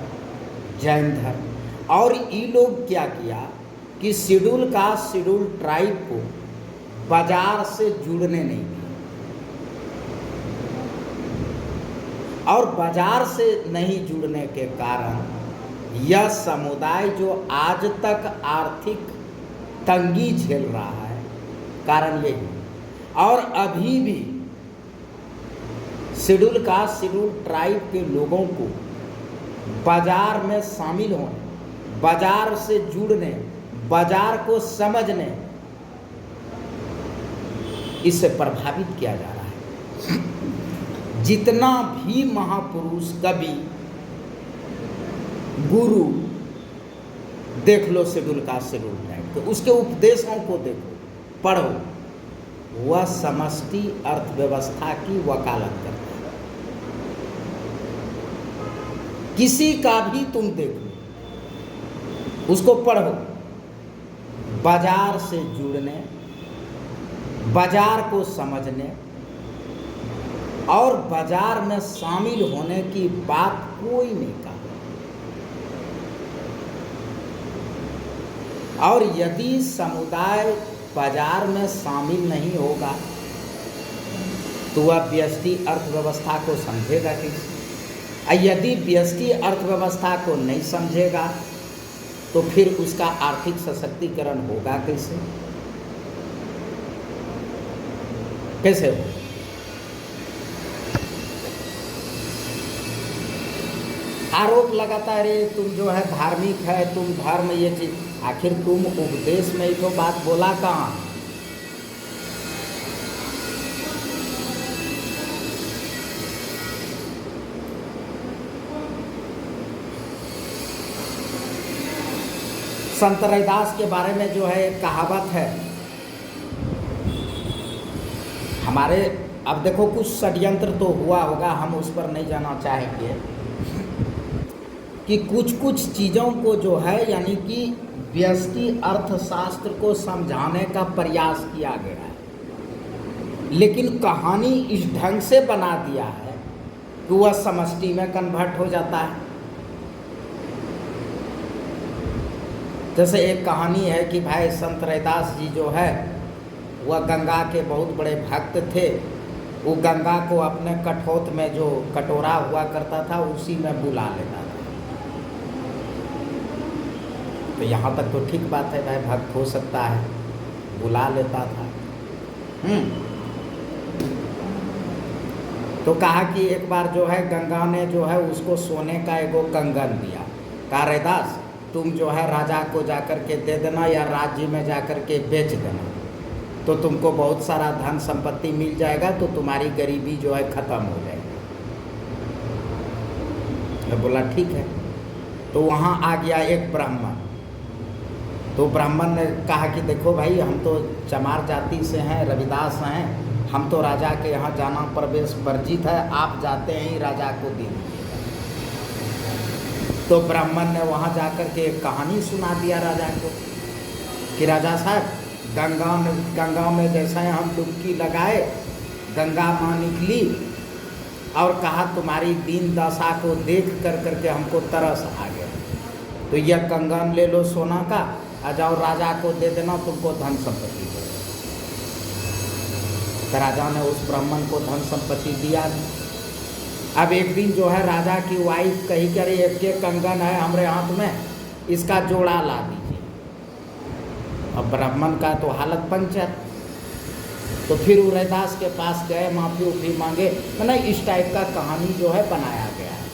जैन धर्म। और ये लोग क्या किया कि शेड्यूल कास्ट शेड्यूल ट्राइब को बाजार से जुड़ने नहीं दिया, और बाजार से नहीं जुड़ने के कारण यह समुदाय जो आज तक आर्थिक तंगी झेल रहा है, कारण यही। और अभी भी शेड्यूल कास्ट शेड्यूल ट्राइब के लोगों को बाजार में शामिल होने, बाजार से जुड़ने, बाजार को समझने, इससे प्रभावित किया जा रहा है। जितना भी महापुरुष, कवि, गुरु देख लो शेड्यूल कास्ट शेड्यूल ट्राइब, तो उसके उपदेशों को देखो, पढ़ो, वह समष्टि अर्थव्यवस्था की वकालत करता है। किसी का भी तुम देखो, उसको पढ़ो, बाजार से जुड़ने, बाजार को समझने और बाजार में शामिल होने की बात कोई नहीं कहा। और यदि समुदाय बाजार में शामिल नहीं होगा तो वह व्यष्टि अर्थव्यवस्था को समझेगा कैसे? और यदि व्यष्टि अर्थव्यवस्था को नहीं समझेगा तो फिर उसका आर्थिक सशक्तिकरण होगा कैसे? कैसे हो? आरोप लगाता है, रे तुम जो है धार्मिक है, तुम धर्म ये चीज, आखिर तुम उपदेश में ही तो बात बोला कहाँ? संत रैदास के बारे में जो है एक कहावत है हमारे, अब देखो कुछ षड्यंत्र तो हुआ होगा, हम उस पर नहीं जाना चाहेंगे, कि कुछ कुछ चीज़ों को जो है यानी कि व्यष्टि अर्थशास्त्र को समझाने का प्रयास किया गया है, लेकिन कहानी इस ढंग से बना दिया है कि वह समष्टि में कन्वर्ट हो जाता है। जैसे एक कहानी है कि भाई संत रैदास जी जो है वह गंगा के बहुत बड़े भक्त थे। वो गंगा को अपने कठोत में जो कटोरा हुआ करता था उसी में बुला लेता था। तो यहाँ तक तो ठीक बात है, भाई भक्त हो सकता है, बुला लेता था। तो कहा कि एक बार जो है गंगा ने जो है उसको सोने का एगो कंगन दिया। कहा रैदास तुम जो है राजा को जाकर के दे देना या राज्य में जाकर के बेच देना, तो तुमको बहुत सारा धन संपत्ति मिल जाएगा, तो तुम्हारी गरीबी जो है ख़त्म हो जाएगी। मैं बोला ठीक है। तो वहाँ आ गया एक ब्राह्मण। तो ब्राह्मण ने कहा कि देखो भाई हम तो चमार जाति से हैं, रविदास हैं, हम तो राजा के यहाँ जाना प्रवेश वर्जित है, आप जाते हैं राजा को दे दीजिएगा। तो ब्राह्मण ने वहाँ जाकर के एक कहानी सुना दिया राजा को कि राजा साहब गंगा में जैसा हम डुबकी लगाए, गंगा माँ निकली और कहा तुम्हारी दीन दशा को देख कर करके हमको तरस आ गया, तो यह कंगन ले लो सोना का, आ जाओ राजा को दे देना, तुमको धन संपत्ति दे। तो राजा ने उस ब्राह्मण को धन संपत्ति दिया। अब एक दिन जो है राजा की वाइफ कही करे एक कंगन है हमारे हाथ में, इसका जोड़ा ला दीजिए। अब ब्राह्मण का तो हालत पंचर। तो फिर वो रैदास के पास गए, माफ़ी उफी मांगे। मैंने इस टाइप का कहानी जो है बनाया गया है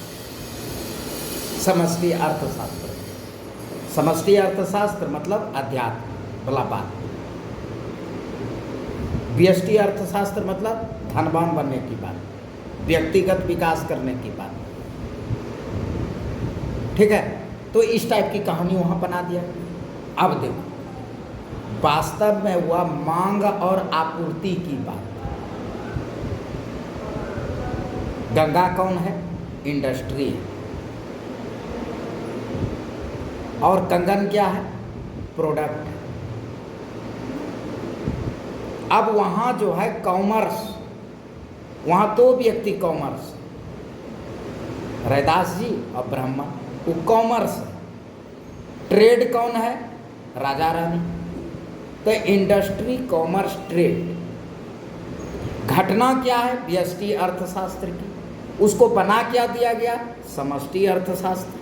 समष्टि अर्थशास्त्र। समष्टि अर्थशास्त्र मतलब अध्यात्म वाला बात। व्यष्टि अर्थशास्त्र मतलब धनवान बनने की बात, व्यक्तिगत विकास करने की बात। ठीक है, तो इस टाइप की कहानी वहाँ बना दिया। अब देखो, वास्तव में हुआ मांग और आपूर्ति की बात। गंगा कौन है? इंडस्ट्री है। और कंगन क्या है? प्रोडक्ट है। अब वहाँ जो है कॉमर्स, वहाँ दो व्यक्ति कॉमर्स, रैदास जी और ब्राह्मण, वो कॉमर्स है। ट्रेड कौन है? राजा रानी। तो इंडस्ट्री, कॉमर्स, ट्रेड। घटना क्या है? व्यष्टि अर्थशास्त्र की। उसको बना क्या दिया गया? समष्टि अर्थशास्त्र।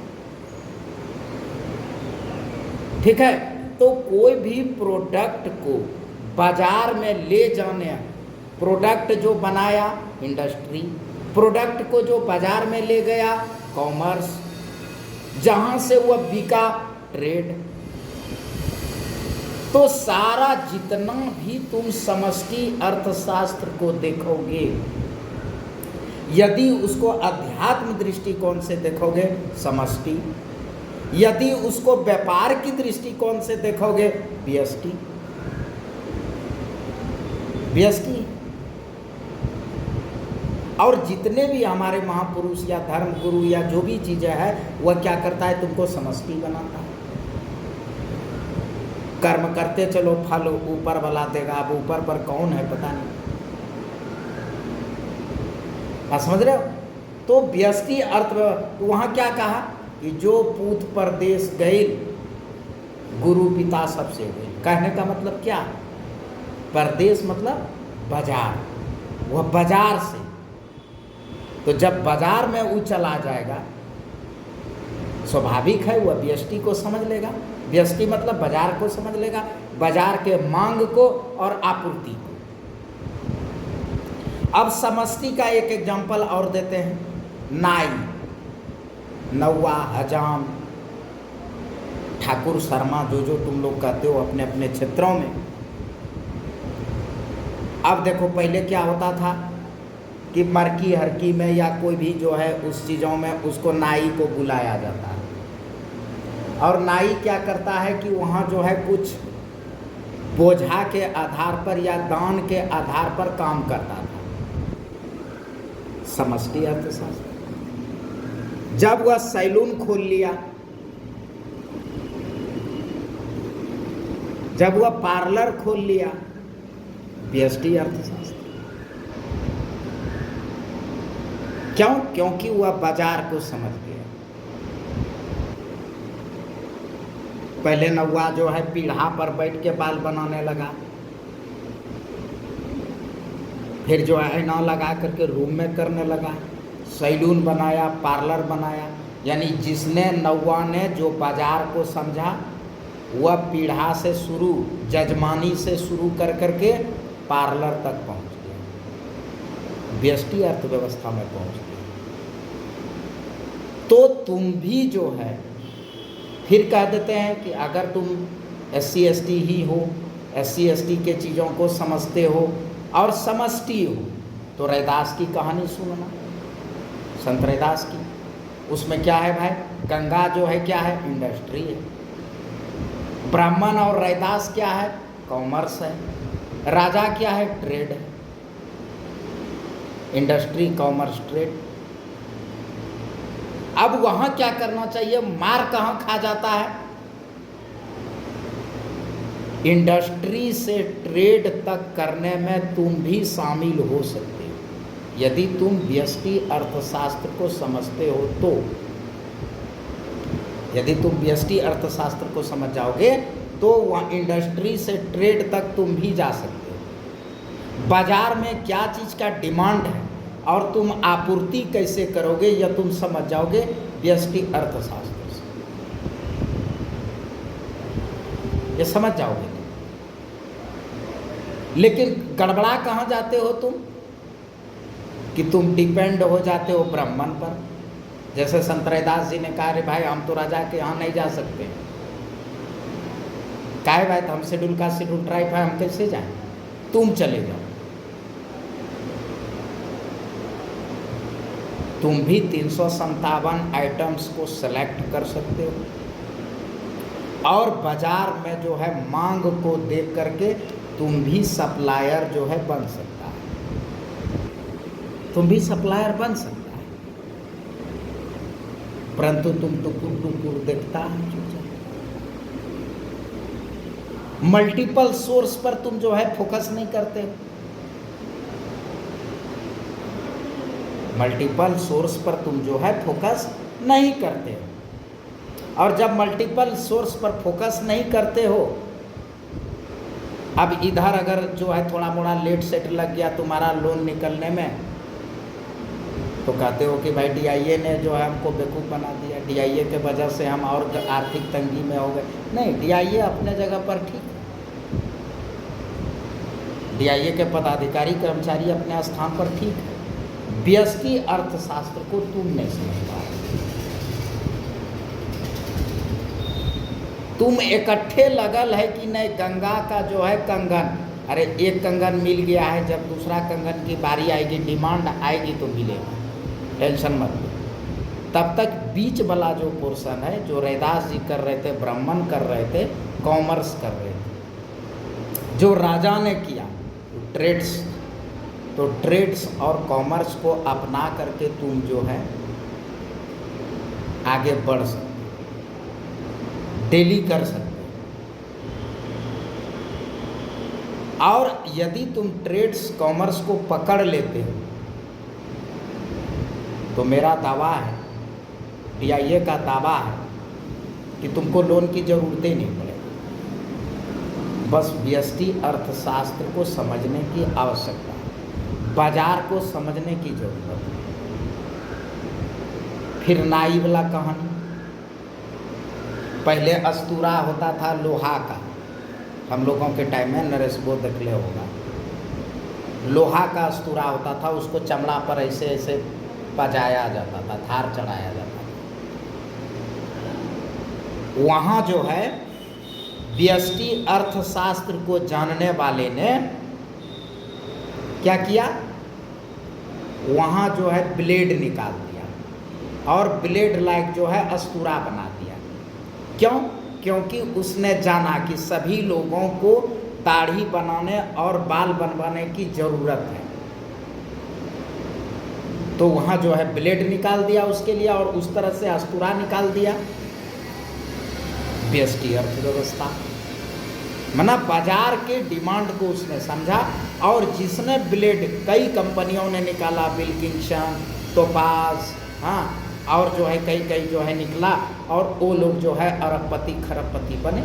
ठीक है, तो कोई भी प्रोडक्ट को बाजार में ले जाने, प्रोडक्ट जो बनाया इंडस्ट्री, प्रोडक्ट को जो बाजार में ले गया कॉमर्स, जहां से वह बिका ट्रेड। तो सारा जितना भी तुम समष्टि अर्थशास्त्र को देखोगे, यदि उसको अध्यात्म दृष्टिकोण से देखोगे समष्टि, यदि उसको व्यापार की दृष्टिकोण से देखोगे व्यष्टि। व्यष्टि। और जितने भी हमारे महापुरुष या धर्म गुरु या जो भी चीजें हैं, वह क्या करता है? तुमको समष्टि बनाता है। कर्म करते चलो, फल ऊपर वाला देगा। अब ऊपर पर कौन है पता नहीं। आप समझ रहे हो? तो व्यष्टि अर्थ, तो वहां क्या कहा कि जो पूत परदेश गए गुरु पिता सबसे हुए। कहने का मतलब क्या? परदेश मतलब बाजार, वह बाजार से। तो जब बाजार में वो चला जाएगा, स्वाभाविक है वह व्यष्टि को समझ लेगा। व्यष्टि मतलब बाजार को समझ लेगा, बाजार के मांग को और आपूर्ति को। अब समष्टि का एक एग्जाम्पल और देते हैं। नाई, नौवा, हजाम, ठाकुर, शर्मा, जो जो तुम लोग कहते हो अपने अपने क्षेत्रों में। अब देखो, पहले क्या होता था कि मरकी हरकी में या कोई भी जो है उस चीज़ों में उसको नाई को बुलाया जाता है। और नाई क्या करता है कि वहाँ जो है कुछ बोझा के आधार पर या दान के आधार पर काम करता था। समष्टि अर्थशास्त्र। जब वह सैलून खोल लिया, जब वह पार्लर खोल लिया, व्यष्टि अर्थशास्त्र। क्यों? क्योंकि वह बाजार को समझ गया। पहले नौवा जो है पीढ़ा पर बैठ के बाल बनाने लगा, फिर जो है ऐना लगा करके रूम में करने लगा, सैलून बनाया, पार्लर बनाया। यानी जिसने, नौवा ने जो बाजार को समझा, वह पीढ़ा से शुरू, जजमानी से शुरू कर करके पार्लर तक पहुंच गया, व्यष्टि अर्थव्यवस्था में पहुंच गया। तो तुम भी जो है फिर कह देते हैं कि अगर तुम SC ST ही हो, SC ST के चीज़ों को समझते हो और समष्टि हो, तो रैदास की कहानी सुनना, संत रैदास की। उसमें क्या है भाई? गंगा जो है क्या है? इंडस्ट्री है। ब्राह्मण और रैदास क्या है? कॉमर्स है। राजा क्या है? ट्रेड है। Industry, commerce, trade. अब वहां क्या करना चाहिए? मार कहां खा जाता है? इंडस्ट्री से ट्रेड तक करने में तुम भी शामिल हो सकते हो, यदि तुम व्यष्टि अर्थशास्त्र को समझते हो तो। यदि तुम व्यष्टि अर्थशास्त्र को समझ जाओगे तो वहाँ इंडस्ट्री से ट्रेड तक तुम भी जा सकते हो। बाजार में क्या चीज़ का डिमांड है और तुम आपूर्ति कैसे करोगे, यह तुम समझ जाओगे व्यष्टि अर्थशास्त्र से। ये समझ जाओगे। लेकिन गड़बड़ा कहाँ जाते हो तुम कि तुम डिपेंड हो जाते हो ब्राह्मण पर। जैसे संत रैदास जी ने कहा, रे भाई हम तो राजा के यहाँ नहीं जा सकते, काय बात, हम शेड्यूल कास्ट शेड्यूल ट्राइब है, हम कैसे जाएं? तुम चले जाओ। तुम भी 357 आइटम्स को सेलेक्ट कर सकते हो और बाजार में जो है मांग को देख करके तुम भी सप्लायर जो है बन सकता है, तुम भी सप्लायर बन सकता है, परंतु तुम टुकुर टुकुर देखता है। मल्टीपल सोर्स पर तुम जो है फोकस नहीं करते, मल्टीपल सोर्स पर तुम जो है फोकस नहीं करते। और जब मल्टीपल सोर्स पर फोकस नहीं करते हो, अब इधर अगर जो है थोड़ा मोड़ा लेट सेट लग गया तुम्हारा लोन निकलने में, तो कहते हो कि भाई डीआईए ने जो है हमको बेवकूफ़ बना दिया, डीआईए के वजह से हम और आर्थिक तंगी में हो गए। नहीं, डीआईए अपने जगह पर ठीक है, डीआईए के पदाधिकारी कर्मचारी अपने स्थान पर ठीक है। व्यष्टि अर्थशास्त्र को तुम नहीं समझ पा रहे, तुम इकट्ठे लगल है कि नहीं गंगा का जो है कंगन, अरे एक कंगन मिल गया है, जब दूसरा कंगन की बारी आएगी, डिमांड आएगी तो मिलेगा, टेंशन मत लो। तब तक बीच वाला जो पोर्शन है, जो रैदास जी कर रहे थे, ब्राह्मण कर रहे थे, कॉमर्स कर रहे थे, जो राजा ने किया ट्रेड्स, तो ट्रेड्स और कॉमर्स को अपना करके तुम जो है आगे बढ़ सकते, डेली कर सकते। और यदि तुम ट्रेड्स कॉमर्स को पकड़ लेते हो तो मेरा दावा है, डीआईए का दावा है कि तुमको लोन की ज़रूरत ही नहीं पड़ेगी, बस व्यष्टि अर्थशास्त्र को समझने की आवश्यकता है, बाजार को समझने की जरूरत है। फिर नाई वाला कहानी, पहले अस्तूरा होता था लोहा का, हम लोगों के टाइम में नरेश वो देखले होगा, लोहा का अस्तूरा होता था, उसको चमड़ा पर ऐसे ऐसे पजाया जाता था, धार चढ़ाया जाता था। वहाँ जो है व्यष्टि अर्थशास्त्र को जानने वाले ने क्या किया, वहाँ जो है ब्लेड निकाल दिया और ब्लेड लाइक जो है अस्तूरा बना दिया। क्यों? क्योंकि उसने जाना कि सभी लोगों को दाढ़ी बनाने और बाल बनवाने की ज़रूरत है, तो वहाँ जो है ब्लेड निकाल दिया उसके लिए और उस तरह से अस्तूरा निकाल दिया। व्यष्टि अर्थव्यवस्था मना बाजार के डिमांड को उसने समझा, और जिसने ब्लेड कई कंपनियों ने निकाला, विल्किंसन, टोपाज, हाँ, और जो है कई कई जो है निकला, और वो लोग जो है अरबपति खरबपति बने,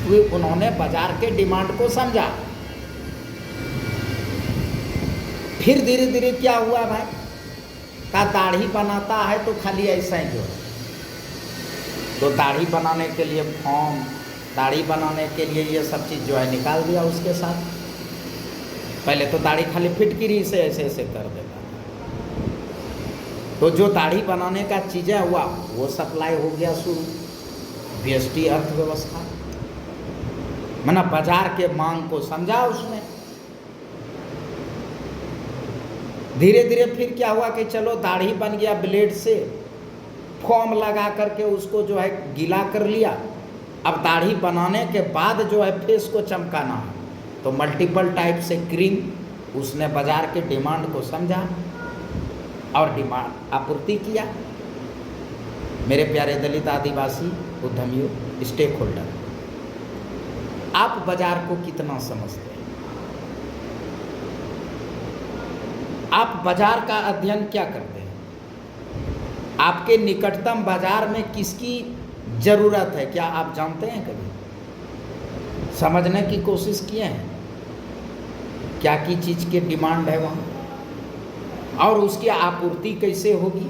वे उन्होंने बाजार के डिमांड को समझा। फिर धीरे धीरे क्या हुआ भाई, का दाढ़ी बनाता है तो खाली ऐसा ही जो है, तो दाढ़ी बनाने के लिए फॉर्म, दाढ़ी बनाने के लिए ये सब चीज़ जो है निकाल दिया उसके साथ। पहले तो दाढ़ी खाली फिटकिरी से ऐसे ऐसे कर देता, तो जो दाढ़ी बनाने का चीज़ें हुआ वो सप्लाई हो गया शुरू। व्यष्टि अर्थव्यवस्था मना बाजार के मांग को समझा उसने। धीरे धीरे फिर क्या हुआ कि चलो दाढ़ी बन गया, ब्लेड से फॉर्म लगा करके उसको जो है गीला कर लिया। अब दाढ़ी बनाने के बाद जो है फेस को चमकाना है, तो मल्टीपल टाइप से क्रीम उसने बाजार के डिमांड को समझा और डिमांड आपूर्ति किया। मेरे प्यारे दलित आदिवासी उद्यमियों, स्टेक होल्डर, आप बाजार को कितना समझते हैं? आप बाजार का अध्ययन क्या करते हैं? आपके निकटतम बाजार में किसकी ज़रूरत है, क्या आप जानते हैं? कभी समझने की कोशिश किए हैं क्या की चीज़ की डिमांड है वहाँ, और उसकी आपूर्ति कैसे होगी?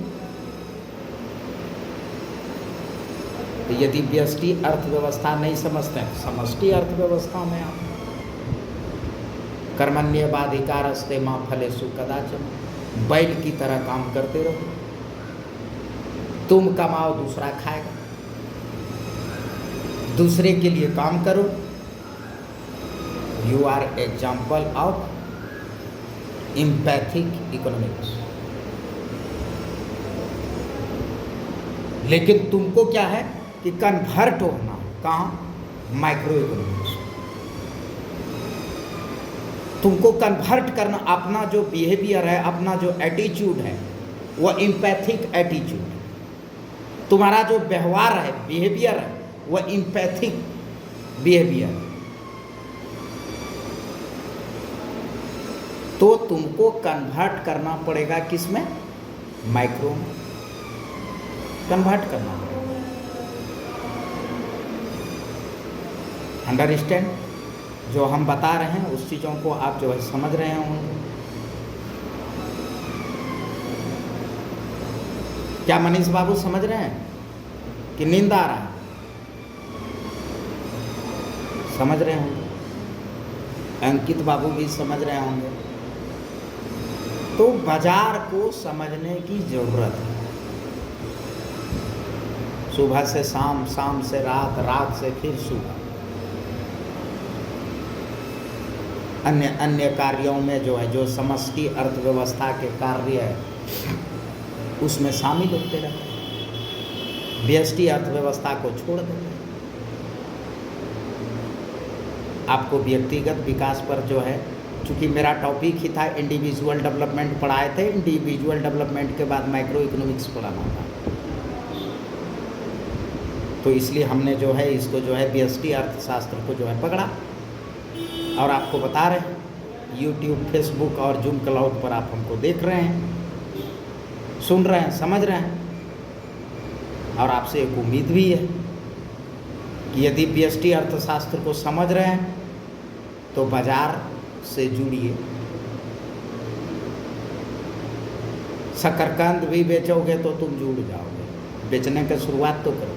तो यदि व्यष्टि अर्थव्यवस्था नहीं समझते हैं, समष्टि अर्थव्यवस्था में आप कर्मण्येवाधिकारस्ते मा फलेषु कदाचन, बैल की तरह काम करते रहो, तुम कमाओ दूसरा खाएगा, दूसरे के लिए काम करो, you are example of empathic economics. लेकिन तुमको क्या है कि कन्वर्ट होना है, कहाँ? Micro economics. तुमको कन्वर्ट करना, अपना जो बिहेवियर है, अपना जो एटीट्यूड है, वह एम्पैथिक एटीट्यूड है। तुम्हारा जो व्यवहार है, बिहेवियर है, वह एम्पैथिक बिहेवियर है। तो तुमको कन्वर्ट करना पड़ेगा किसमें? माइक्रो में कन्वर्ट करना पड़ेगा। अंडरस्टैंड? जो हम बता रहे हैं उस चीज़ों को आप जो है समझ रहे होंगे। क्या मनीष बाबू समझ रहे हैं कि नींद आ रहा है? समझ रहे होंगे। अंकित बाबू भी समझ रहे होंगे। तो बाजार को समझने की ज़रूरत है। सुबह से शाम, शाम से रात, रात से फिर सुबह, अन्य अन्य कार्यों में जो है, जो समष्टि अर्थव्यवस्था के कार्य है उसमें शामिल होते रहते हैं। व्यष्टि अर्थव्यवस्था को छोड़ देते हैं। आपको व्यक्तिगत विकास पर जो है, चूँकि मेरा टॉपिक ही था इंडिविजुअल डेवलपमेंट पढ़ाए थे, इंडिविजुअल डेवलपमेंट के बाद माइक्रो इकोनॉमिक्स पढ़ाना था, तो इसलिए हमने जो है इसको जो है व्यष्टि अर्थशास्त्र को जो है पकड़ा। और आपको बता रहे हैं, यूट्यूब, फेसबुक और जूम क्लाउड पर आप हमको देख रहे हैं, सुन रहे हैं, समझ रहे हैं। और आपसे एक उम्मीद भी है कि यदि व्यष्टि अर्थशास्त्र को समझ रहे हैं तो बाजार से जुड़िए। शकरकंद भी बेचोगे तो तुम जुड़ जाओगे, बेचने की शुरुआत तो करो,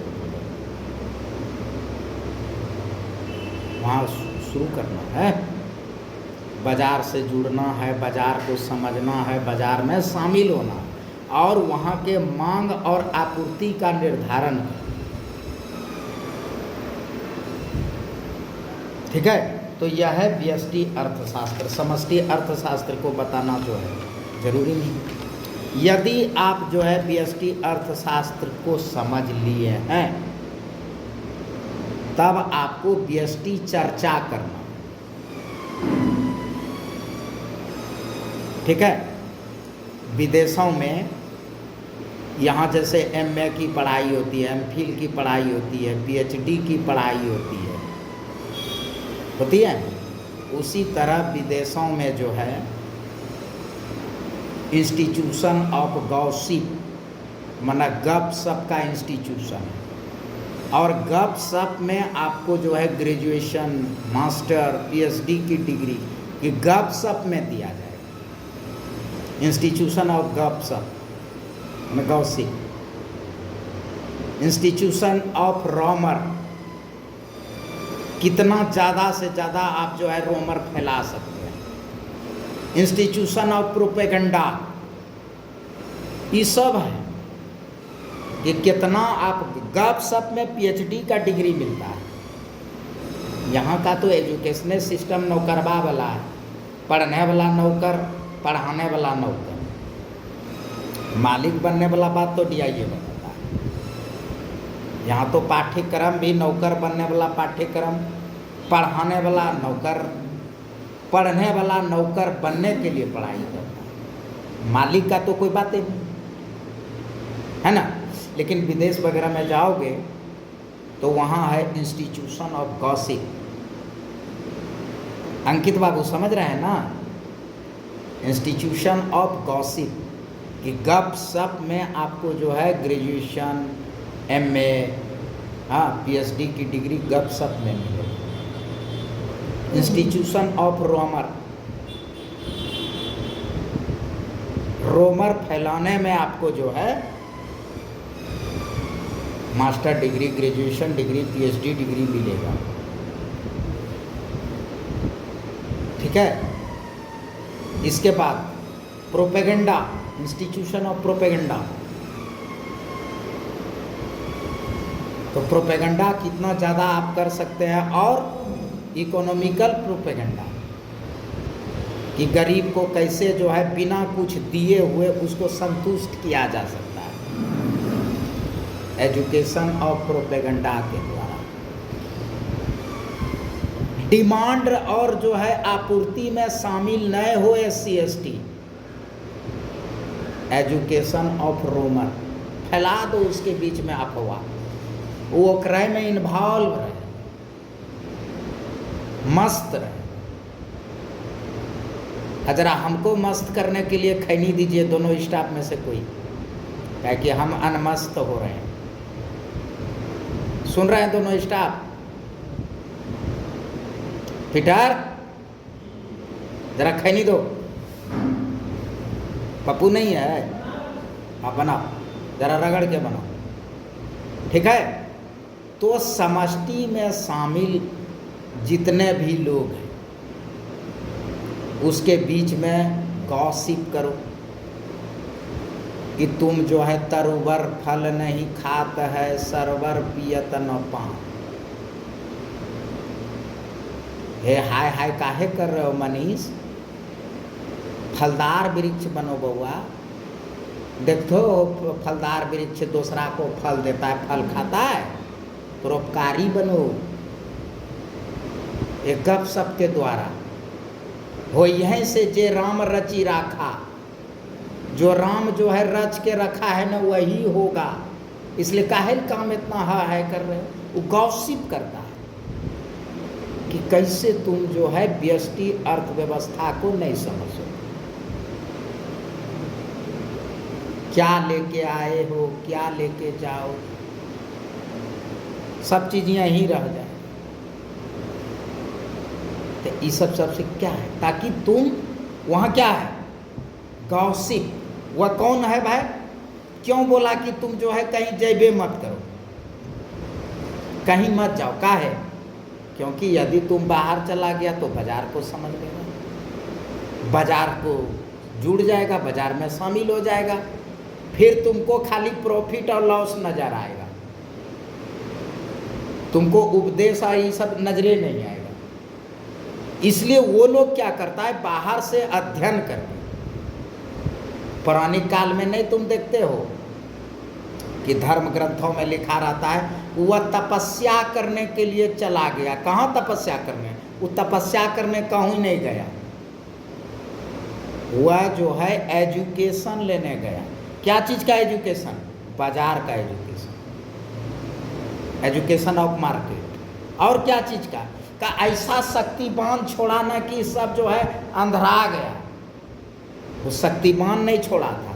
वहाँ शुरू करना है। बाजार से जुड़ना है, बाजार को समझना है, बाजार में शामिल होना है और वहाँ के मांग और आपूर्ति का निर्धारण करना। ठीक है? तो यह है व्यष्टि अर्थशास्त्र। समष्टि अर्थशास्त्र को बताना जो है जरूरी नहीं। यदि आप जो है व्यष्टि अर्थशास्त्र को समझ लिए हैं तब आपको व्यष्टि चर्चा करना। ठीक है? विदेशों में यहाँ जैसे एमए की पढ़ाई होती है, एमफिल की पढ़ाई होती है, पीएचडी की पढ़ाई होती है उसी तरह विदेशों में जो है इंस्टीट्यूशन ऑफ गॉसिप, माना गप सप का इंस्टीट्यूशन है। और गप सप में आपको जो है ग्रेजुएशन, मास्टर, पीएचडी की डिग्री ये गप सप में दिया जाएगा। इंस्टीट्यूशन ऑफ गप सप में गॉसिप, इंस्टीट्यूशन ऑफ रोमर, कितना ज़्यादा से ज़्यादा आप जो है रोमर फैला सकते हैं। इंस्टीट्यूशन ऑफ प्रोपेगेंडा, ये सब है कि कितना आप गप सप में पीएचडी का डिग्री मिलता है। यहाँ का तो एजुकेशनल सिस्टम नौकरवा वाला है, पढ़ने वाला नौकर, पढ़ाने वाला नौकर। मालिक बनने वाला बात तो डीआईए बताता है। यहाँ तो पाठ्यक्रम भी नौकर बनने वाला पाठ्यक्रम, पढ़ाने वाला नौकर, पढ़ने वाला नौकर बनने के लिए पढ़ाई करता है। मालिक का तो कोई बात ही नहीं है ना। लेकिन विदेश वगैरह में जाओगे तो वहाँ है इंस्टीट्यूशन ऑफ गॉसिप। अंकित बाबू समझ रहे हैं ना? इंस्टीट्यूशन ऑफ गॉसिप कि गप सप में आपको जो है ग्रेजुएशन, एमए, पीएचडी की डिग्री गप सप में मिलेगी। इंस्टीट्यूशन ऑफ रोमर, रोमर फैलाने में आपको जो है master degree, graduation degree, PhD degree मिलेगा। ठीक है? इसके बाद प्रोपेगेंडा, इंस्टीट्यूशन ऑफ प्रोपेगेंडा। तो प्रोपेगेंडा कितना ज़्यादा आप कर सकते हैं और इकोनॉमिकल प्रोपेगेंडा, कि गरीब को कैसे जो है बिना कुछ दिए हुए उसको संतुष्ट किया जा सकता है, एजुकेशन और प्रोपेगेंडा के द्वारा। डिमांड और जो है आपूर्ति में शामिल न हो SC/ST, एजुकेशन ऑफ रोमर, फैला दो उसके बीच में अफवाह, वो क्रय में इन्वॉल्व रहे, मस्त रहे। जरा हमको मस्त करने के लिए खैनी दीजिए दोनों स्टाफ में से कोई, क्या कि हम अनमस्त हो रहे हैं। सुन रहे हैं दोनों स्टाफ? पीटर जरा खैनी दो, पप्पू नहीं है, आप बनाओ, जरा रगड़ के बनाओ, ठीक है। तो समष्टि में शामिल जितने भी लोग हैं उसके बीच में गॉसिप करो कि तुम जो है तरुवर फल नहीं खात है, सरवर पियत न पान। हे हाय हाय काहे कर रहे हो मनीष? फलदार वृक्ष बनो बउआ, देखो फलदार वृक्ष दूसरा को फल देता है, फल खाता है, परोपकारी बनो। एक गप सप के द्वारा हो यहीं से जे राम रची राखा, जो राम जो है रच के रखा है ना वही होगा, इसलिए काहे काम इतना है कर रहे हो। वो गॉसिप करता है कि कैसे तुम जो है व्यष्टि अर्थव्यवस्था को नहीं समझो, क्या लेके आए हो, क्या लेके जाओ, सब चीज़ यहीं रह जाए। तो ये सब सबसे क्या है, ताकि तुम वहाँ क्या है गॉसिप। वह कौन है भाई? क्यों बोला कि तुम जो है कहीं जैबे मत करो, कहीं मत जाओ, का है? क्योंकि यदि तुम बाहर चला गया तो बाजार को समझ लेगा, बाजार को जुड़ जाएगा, बाजार में शामिल हो जाएगा, फिर तुमको खाली प्रॉफिट और लॉस नजर आएगा, तुमको उपदेश और ये सब नजरे नहीं आएगा। इसलिए वो लोग क्या करता है, बाहर से अध्ययन करते। पौराणिक काल में नहीं तुम देखते हो कि धर्म ग्रंथों में लिखा रहता है वह तपस्या करने के लिए चला गया। कहाँ तपस्या करने? वो तपस्या करने कहीं नहीं गया, वह जो है एजुकेशन लेने गया। क्या चीज़ का एजुकेशन? बाजार का एजुकेशन, एजुकेशन ऑफ मार्केट। और क्या चीज़ का ऐसा शक्तिमान छोड़ा ना कि सब जो है अंधरा गया। वो शक्तिमान नहीं छोड़ा था,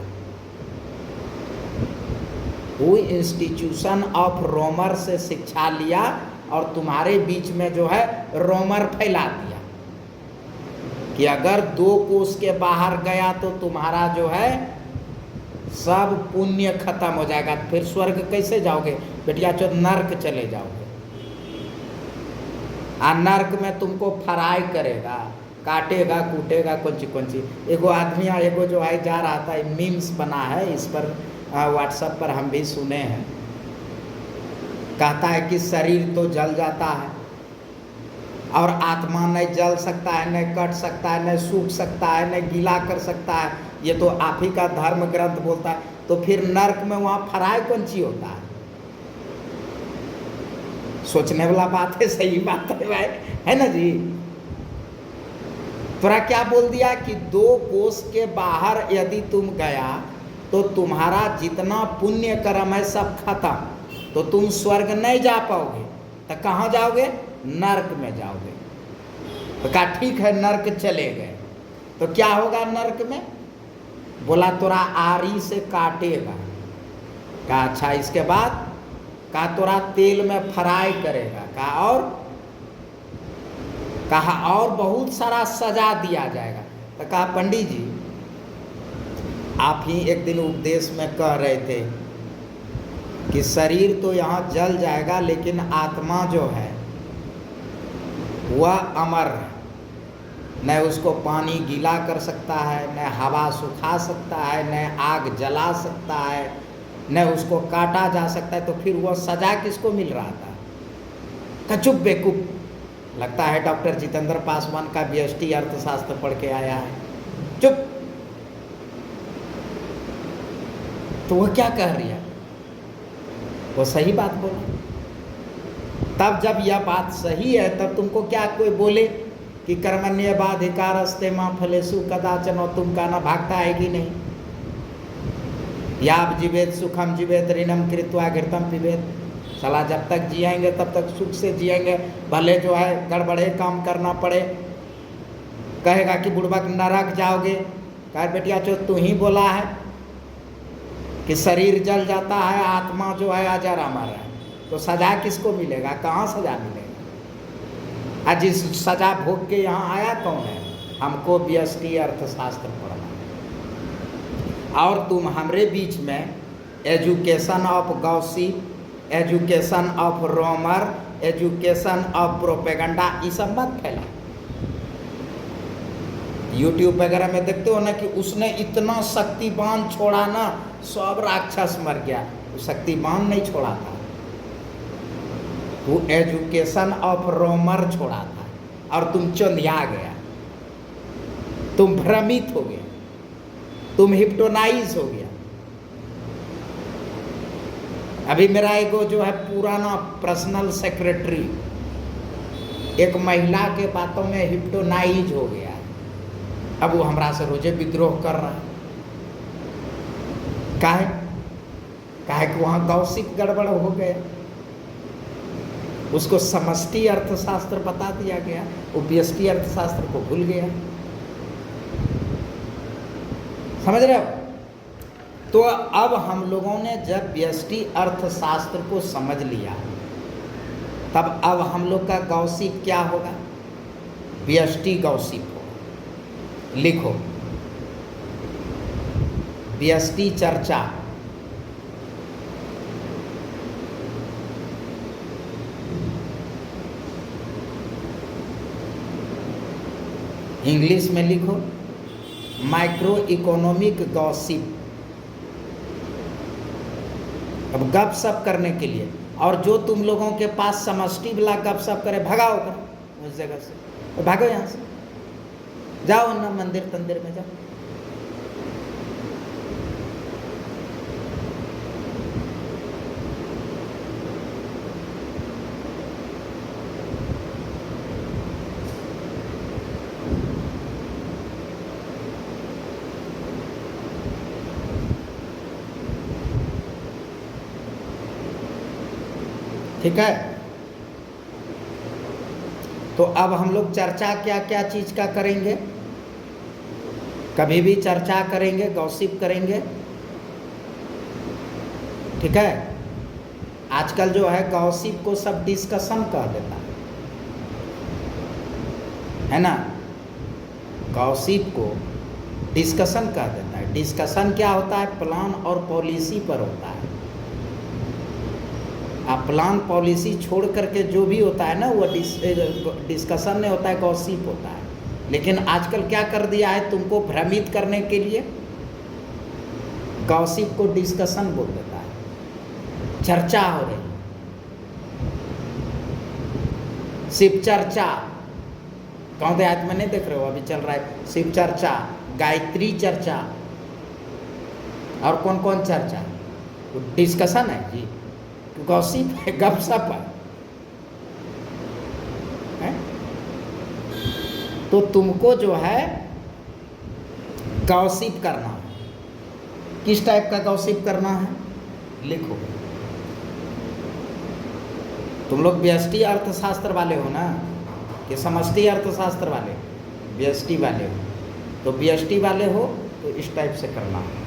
वो इंस्टीट्यूशन ऑफ रोमर से शिक्षा लिया और तुम्हारे बीच में जो है रोमर फैला दिया कि अगर 2 कोस के बाहर गया तो तुम्हारा जो है सब पुण्य खत्म हो जाएगा, फिर स्वर्ग कैसे जाओगे बेटिया? जो नर्क चले जाओगे, नर्क में तुमको फ्राई करेगा, काटेगा, कूटेगा, कौन सी। एगो आदमी एगो जो है जा रहा था, मीम्स बना है इस पर, व्हाट्सएप पर हम भी सुने हैं, कहता है कि शरीर तो जल जाता है और आत्मा नहीं जल सकता है, नहीं कट सकता है, नहीं सूख सकता है, नहीं गीला कर सकता है। ये तो आप ही का धर्म ग्रंथ बोलता है। तो फिर नर्क में वहाँ फ्राई कौन सी होता है? सोचने वाला बात है, सही बात है भाई, है ना जी। थोड़ा क्या बोल दिया कि 2 कोस के बाहर यदि तुम गया तो तुम्हारा जितना पुण्य कर्म है सब खत्म, तो तुम स्वर्ग नहीं जा पाओगे। तो कहाँ जाओगे? नर्क में जाओगे। तो कहा ठीक है, नर्क चले गए। तो क्या होगा नर्क में? बोला तोरा आरी से काटेगा। कहा अच्छा, इसके बाद? कहा तोरा तेल में फ्राई करेगा। कहा और? कहा और बहुत सारा सजा दिया जाएगा। तो कहा पंडित जी आप ही एक दिन उपदेश में कह रहे थे कि शरीर तो यहाँ जल जाएगा लेकिन आत्मा जो है वह अमर है, न उसको पानी गीला कर सकता है, न हवा सुखा सकता है, न आग जला सकता है, न उसको काटा जा सकता है। तो फिर वह सजा किसको मिल रहा था? कचुप बेकूफ, लगता है डॉक्टर जितेंद्र पासवान का बीएसटी अर्थशास्त्र पढ़ के आया है। चुप। तो वो क्या कह रही है? वो सही बात बोला। तब जब यह बात सही है तब तुमको क्या कोई बोले कि कर्मण्येवाधिकारस्ते मा फलेषु कदाचन, और तुम कहना भागता है कि नहीं? याव जीवेत सुखम जीवेत ऋणम कृत्वा घृतम पिबेत। साला जब तक जिएंगे तब तक सुख से जिएंगे, भले जो है गड़बड़े काम करना पड़े। कहेगा कि बुड़बक नरक जाओगे, कहे बेटिया चो तू ही बोला है कि शरीर जल जाता है, आत्मा जो है अजर अमर है, तो सजा किसको मिलेगा? कहाँ सजा मिलेगा? आज जिस सजा भोग के यहाँ आया कौन है? हमको व्यष्टि अर्थशास्त्र पढ़ना है। और तुम हमारे बीच में education of gossip, education of rumour, education of propaganda, ये सब मत फैला। यूट्यूब वगैरह में देखते हो ना कि उसने इतना शक्तिवान छोड़ा ना, सब राक्षस मर गया। वो शक्तिवान नहीं छोड़ा था, वो एजुकेशन ऑफ रोमर छोड़ा था, और तुम चंदिया गया, तुम भ्रमित हो गए, तुम हिप्नोटाइज हो गया। अभी मेरा एगो जो है पुराना पर्सनल सेक्रेटरी एक महिला के बातों में हिप्नोटाइज हो गया। अब वो हमरा से रोजे विद्रोह कर रहा है। काहे कि वहाँ गॉसिप गड़बड़ हो गया, उसको समष्टि अर्थशास्त्र बता दिया गया, वो व्यष्टि अर्थशास्त्र को भूल गया। समझ रहे हो? तो अब हम लोगों ने जब व्यष्टि अर्थशास्त्र को समझ लिया, तब अब हम लोग का गॉसिप क्या होगा? व्यष्टि गॉसिप होगा। लिखो, व्यष्टि चर्चा, इंग्लिश में लिखो माइक्रो इकोनॉमिक गॉसिप। अब गप सप करने के लिए, और जो तुम लोगों के पास समष्टि वाला गप सप करे, भगाओ कर उस जगह से, तो भागो यहाँ से, जाओ ना मंदिर तंदिर में जाओ। ठीक है? तो अब हम लोग चर्चा क्या क्या चीज का करेंगे? कभी भी चर्चा करेंगे, गॉसिप करेंगे। ठीक है? आजकल जो है गॉसिप को सब डिस्कशन कह देता है ना? गॉसिप को डिस्कशन कह देता है। डिस्कशन क्या होता है? प्लान और पॉलिसी पर होता है। आप प्लान पॉलिसी छोड़ करके जो भी होता है ना, वो डिस्कशन नहीं होता है, गॉसिप होता है। लेकिन आजकल क्या कर दिया है, तुमको भ्रमित करने के लिए गॉसिप को डिस्कशन बोल देता है। चर्चा हो रही, शिव चर्चा, गाँव देहात में नहीं देख रहे हो अभी चल रहा है शिव चर्चा, गायत्री चर्चा, और कौन कौन चर्चा? डिस्कशन है जी, गॉसिप है, गपशप है। तो तुमको जो है गॉसिप करना है। किस टाइप का गॉसिप करना है? लिखो, तुम लोग व्यष्टि अर्थशास्त्र वाले हो ना, कि समष्टि अर्थशास्त्र वाले? व्यष्टि वाले हो, तो व्यष्टि वाले हो तो इस टाइप से करना है।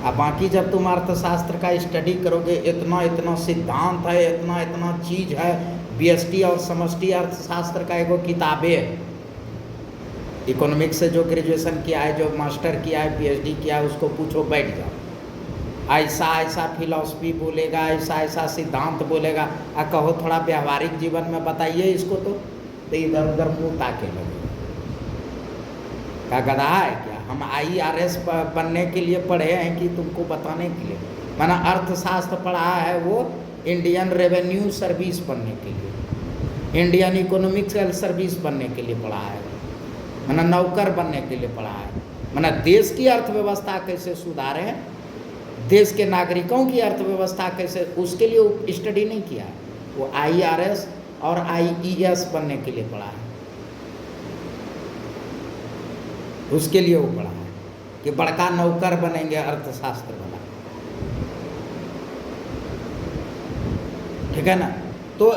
अब बाकी जब तुम अर्थशास्त्र का स्टडी करोगे, इतना इतना सिद्धांत है, इतना इतना चीज है। व्यष्टि और समष्टि अर्थशास्त्र का एगो किताबें है। इकोनॉमिक्स से जो ग्रेजुएशन किया है, जो मास्टर किया है, पीएचडी किया है, उसको पूछो, बैठ जाओ, ऐसा ऐसा फिलॉसफी बोलेगा, ऐसा ऐसा सिद्धांत बोलेगा, और कहो थोड़ा व्यवहारिक जीवन में बताइए इसको, तो इधर उधर मुँह ताके लगे। क्या गधा है क्या? हम IRS बनने के लिए पढ़े हैं कि तुमको बताने के लिए? माना अर्थशास्त्र पढ़ा है वो इंडियन रेवेन्यू सर्विस बनने के लिए, इंडियन इकोनॉमिकल सर्विस बनने के लिए पढ़ा है, माना नौकर बनने के लिए पढ़ा है, माना देश की अर्थव्यवस्था कैसे सुधारें, देश के नागरिकों की अर्थव्यवस्था कैसे, उसके लिए वो स्टडी नहीं किया है। वो IRS और IES बनने के लिए पढ़ा है, उसके लिए वो पढ़ा है कि बड़का नौकर बनेंगे अर्थशास्त्र वाला, ठीक है ना। तो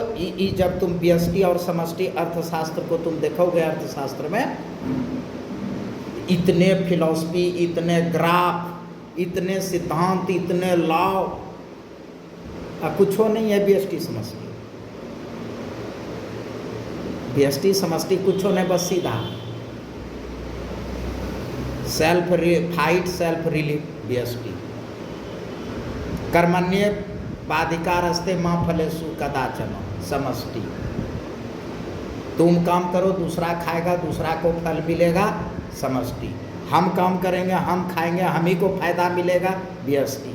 जब तुम व्यष्टि और समष्टि अर्थशास्त्र को तुम देखोगे, अर्थशास्त्र में इतने फिलॉसफी, इतने ग्राफ, इतने सिद्धांत, इतने लॉ, कुछो नहीं है व्यष्टि समष्टि। व्यष्टि समष्टि कुछो नहीं, बस सीधा सेल्फ फाइट सेल्फ रिलीफ व्यष्टि, कर्मण्ये बाधिकारस्ते मां फलेषु कदाचन समष्टि। तुम काम करो, दूसरा खाएगा, दूसरा को फल मिलेगा, समष्टि। हम काम करेंगे, हम खाएंगे, हम ही को फायदा मिलेगा, व्यष्टि।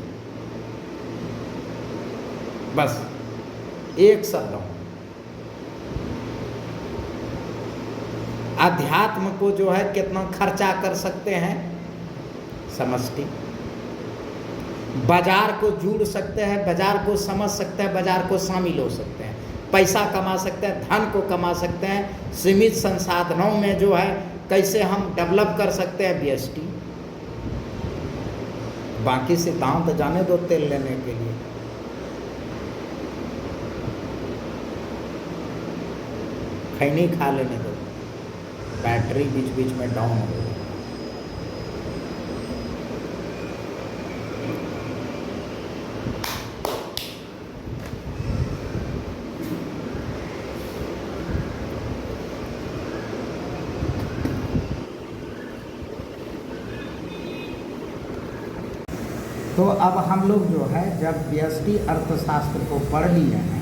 बस एक शब्द। अध्यात्म को जो है कितना खर्चा कर सकते हैं, समष्टि। बाजार को जुड़ सकते हैं, बाजार को समझ सकते हैं, बाजार को शामिल हो सकते हैं, पैसा कमा सकते हैं, धन को कमा सकते हैं, सीमित संसाधनों में जो है कैसे हम डेवलप कर सकते हैं, व्यष्टि। बाकी सिद्धांत जाने दो तेल लेने के लिए। खैनी खा लेने दो, बैटरी बीच बीच में डाउन हो। तो अब हम लोग जो है जब व्यष्टि अर्थशास्त्र को पढ़ लिए हैं,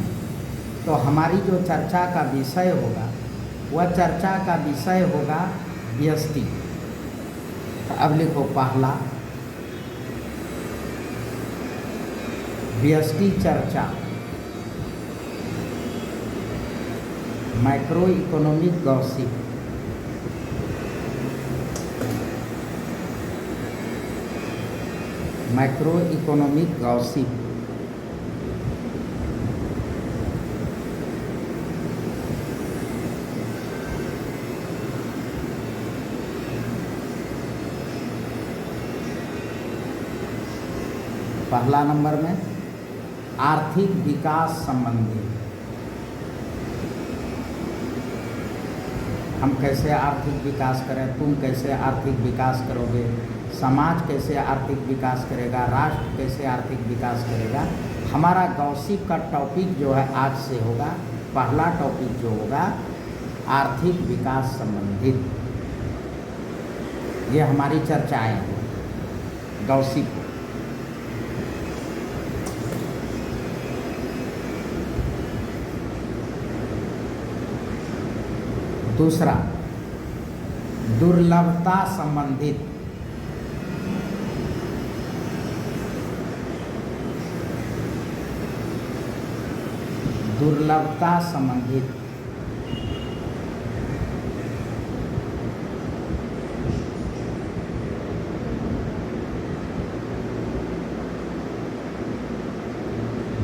तो हमारी जो चर्चा का विषय होगा, वह चर्चा का विषय होगा व्यष्टि। तो अब लिखो पहला, व्यष्टि चर्चा, micro economic gossip. Micro economic gossip. पहला नंबर में आर्थिक विकास संबंधी, हम कैसे आर्थिक विकास करें, तुम कैसे आर्थिक विकास करोगे, समाज कैसे आर्थिक विकास करेगा, राष्ट्र कैसे आर्थिक विकास करेगा। हमारा गॉसिप का टॉपिक जो है आज से होगा, पहला टॉपिक जो होगा आर्थिक विकास संबंधित, ये हमारी चर्चाएं हैं गॉसिप। दूसरा दुर्लभता संबंधित, दुर्लभता संबंधित।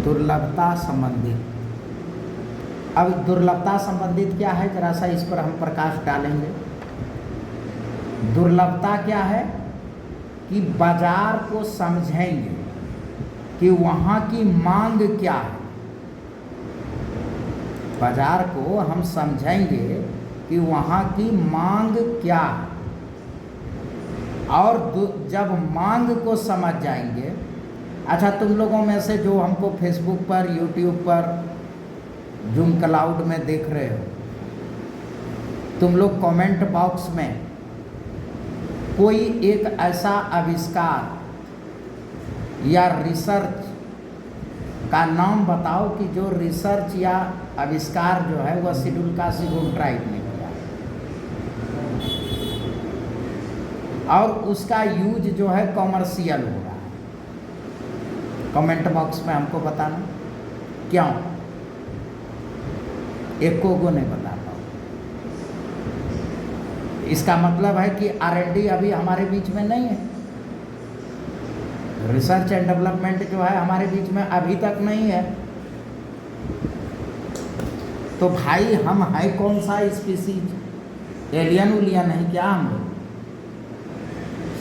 दुर्लभता संबंधित। अब दुर्लभता संबंधित क्या है, जरा सा इस पर हम प्रकाश डालेंगे। दुर्लभता क्या है कि बाजार को समझेंगे कि वहाँ की मांग क्या है। बाजार को हम समझेंगे कि वहाँ की मांग क्या है, और जब मांग को समझ जाएंगे। अच्छा, तुम लोगों में से जो हमको फेसबुक पर, यूट्यूब पर, जूम क्लाउड में देख रहे हो, तुम लोग कमेंट बॉक्स में कोई एक ऐसा आविष्कार या रिसर्च का नाम बताओ कि जो रिसर्च या आविष्कार जो है वह शेड्यूल कास्ट शेड्यूल ट्राइब ने किया, और उसका यूज जो है कॉमर्शियल हो रहा है। कमेंट बॉक्स में हमको बताना। क्यों? एक को नहीं बता पाओ। इसका मतलब है कि R&D अभी हमारे बीच में नहीं है, रिसर्च एंड डेवलपमेंट जो है हमारे बीच में अभी तक नहीं है। तो भाई हम है कौन सा स्पीसीज? एलियन उलियन नहीं क्या हम लोग?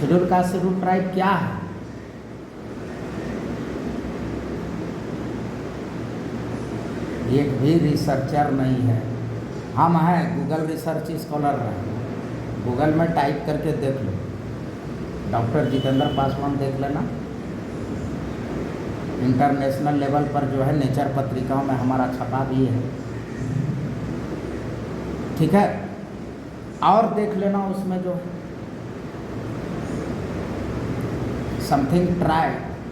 शेड्यूल कास्ट शेड्यूल ट्राइब क्या है? एक भी रिसर्चर नहीं है। हम हैं गूगल रिसर्च स्कॉलर रहे, गूगल में टाइप करके देख लो, डॉक्टर जितेंद्र पासवान देख लेना, इंटरनेशनल लेवल पर जो है नेचर पत्रिकाओं में हमारा छपा भी है, ठीक है। और देख लेना उसमें जो है समथिंग ट्राई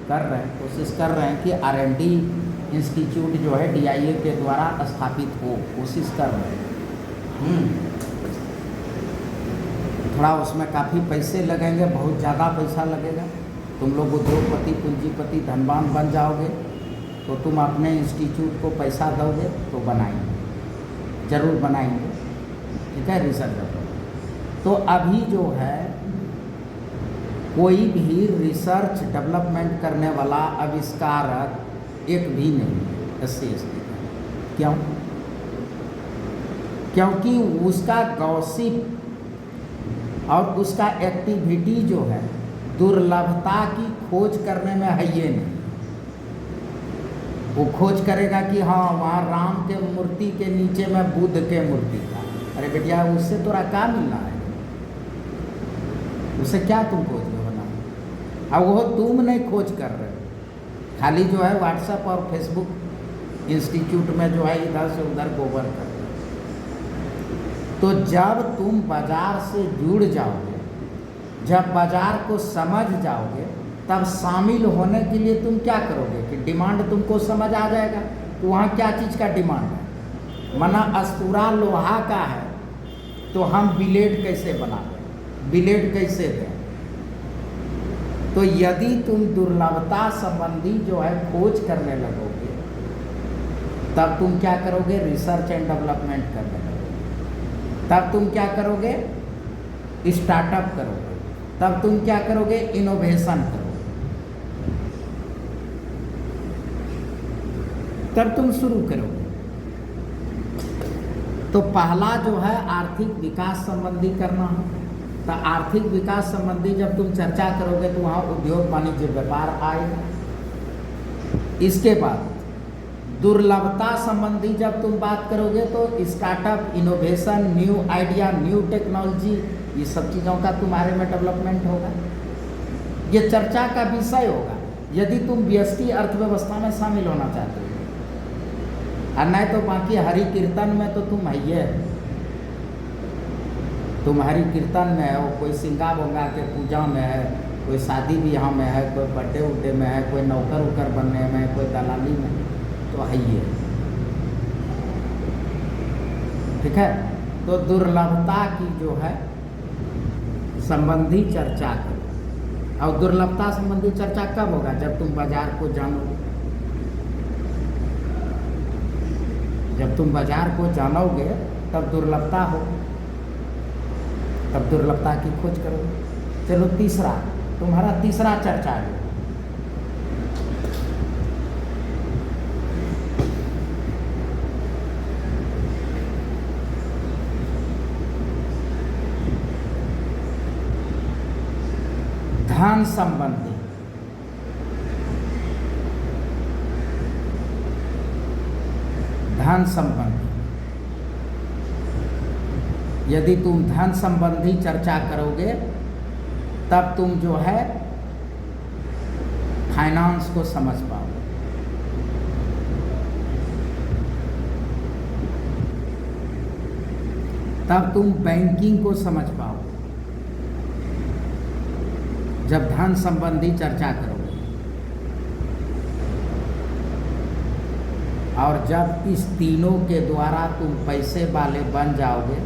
कर रहे हैं, कोशिश कर रहे हैं कि R&D इंस्टीट्यूट जो है DIA के द्वारा स्थापित हो, कोशिश कर रहे हैं। थोड़ा उसमें काफ़ी पैसे लगेंगे, बहुत ज़्यादा पैसा लगेगा। तुम लोग उद्योगपति पूंजीपति धनवान बन जाओगे तो तुम अपने इंस्टीट्यूट को पैसा दोगे तो बनाएंगे, ज़रूर बनाएंगे, ठीक है। रिसर्च तो अभी जो है कोई भी रिसर्च डेवलपमेंट करने वाला आविष्कारक एक भी नहीं है SC/ST का। क्यों? क्योंकि उसका गॉसिप और उसका एक्टिविटी जो है दुर्लभता की खोज करने में है ये नहीं। वो खोज करेगा कि हाँ वहाँ राम के मूर्ति के नीचे में बुद्ध के मूर्ति था। अरे बेटिया उससे तोरा क्या मिलना है? उससे क्या तुम खोज रहे हो ना? अब वो तुम नहीं खोज कर रहे हो, खाली जो है व्हाट्सएप और फेसबुक इंस्टीट्यूट में जो है इधर से उधर गोबर कर रहे हो। तो जब तुम बाजार से जुड़ जाओगे, जब बाजार को समझ जाओगे, तब शामिल होने के लिए तुम क्या करोगे कि डिमांड तुमको समझ आ जाएगा तो वहाँ क्या चीज़ का डिमांड है। मना अस्तूरा लोहा का है तो हम ब्लेड कैसे बना दें, ब्लेड कैसे दें। तो यदि तुम दुर्लभता संबंधी जो है खोज करने लगोगे तब तुम क्या करोगे? रिसर्च एंड डेवलपमेंट करने लगोगे। तब तुम क्या करोगे? स्टार्टअप करोगे। तब तुम क्या करोगे? इनोवेशन करोगे। तब तुम शुरू करोगे। तो पहला जो है आर्थिक विकास संबंधी करना है। तो आर्थिक विकास संबंधी जब तुम चर्चा करोगे तो वहाँ उद्योग वाणिज्य व्यापार आएगा। इसके बाद दुर्लभता संबंधी जब तुम बात करोगे तो startup, innovation, new idea, new technology, ये सब चीज़ों का तुम्हारे में डेवलपमेंट होगा। ये चर्चा का विषय होगा यदि तुम व्यष्टि अर्थव्यवस्था में शामिल होना चाहते हो। और नहीं तो बाकी हरि कीर्तन में तो तुम है ही, तुम हरि कीर्तन में हो, कोई सिंगा बोंगा के पूजा में है, कोई शादी ब्याह में है, कोई बर्थडे उड्डे में है, कोई नौकर उकर बनने में, कोई दलाली में, तो है ही, ठीक है। तो दुर्लभता की जो है संबंधी चर्चा करो। और दुर्लभता संबंधी चर्चा कब होगा? जब तुम बाजार को जानोगे। जब तुम बाजार को जानोगे तब दुर्लभता हो, तब दुर्लभता की खोज करोगे। चलो तीसरा, तुम्हारा तीसरा चर्चा है धन संबंधी। धन संबंधी यदि तुम धन संबंधी चर्चा करोगे तब तुम जो है फाइनेंस को समझ पाओगे। तब तुम बैंकिंग को समझ पाओगे जब धन संबंधी चर्चा करोगे। और जब इस तीनों के द्वारा तुम पैसे वाले बन जाओगे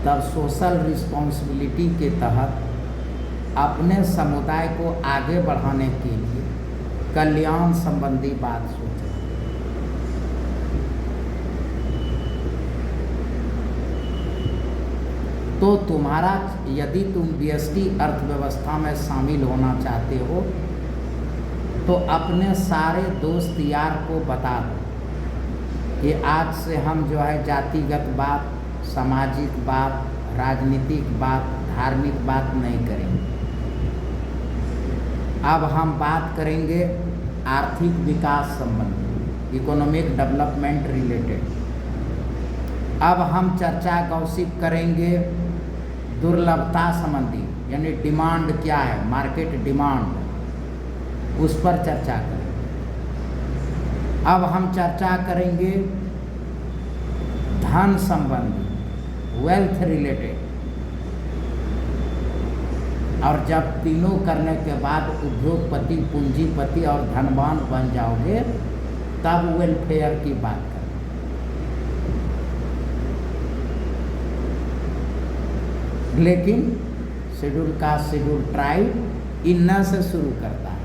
तब सोशल रिस्पॉन्सिबिलिटी के तहत अपने समुदाय को आगे बढ़ाने के लिए कल्याण संबंधी बात सोचो। तो तुम्हारा, यदि तुम व्यष्टि अर्थव्यवस्था में शामिल होना चाहते हो तो अपने सारे दोस्त यार को बता दो कि आज से हम जो है जातिगत बात, सामाजिक बात, राजनीतिक बात, धार्मिक बात नहीं करेंगे। अब हम बात करेंगे आर्थिक विकास संबंधी, इकोनॉमिक डेवलपमेंट रिलेटेड। अब हम चर्चा गॉसिप करेंगे दुर्लभता संबंधी, यानी डिमांड क्या है, मार्केट डिमांड, उस पर चर्चा करेंगे। अब हम चर्चा करेंगे धन संबंधी, वेल्थ रिलेटेड। और जब तीनों करने के बाद उद्योगपति, पूंजीपति और धनवान बन जाओगे तब वेलफेयर की बात करें। लेकिन schedule caste, schedule tribe in से शुरू करता है,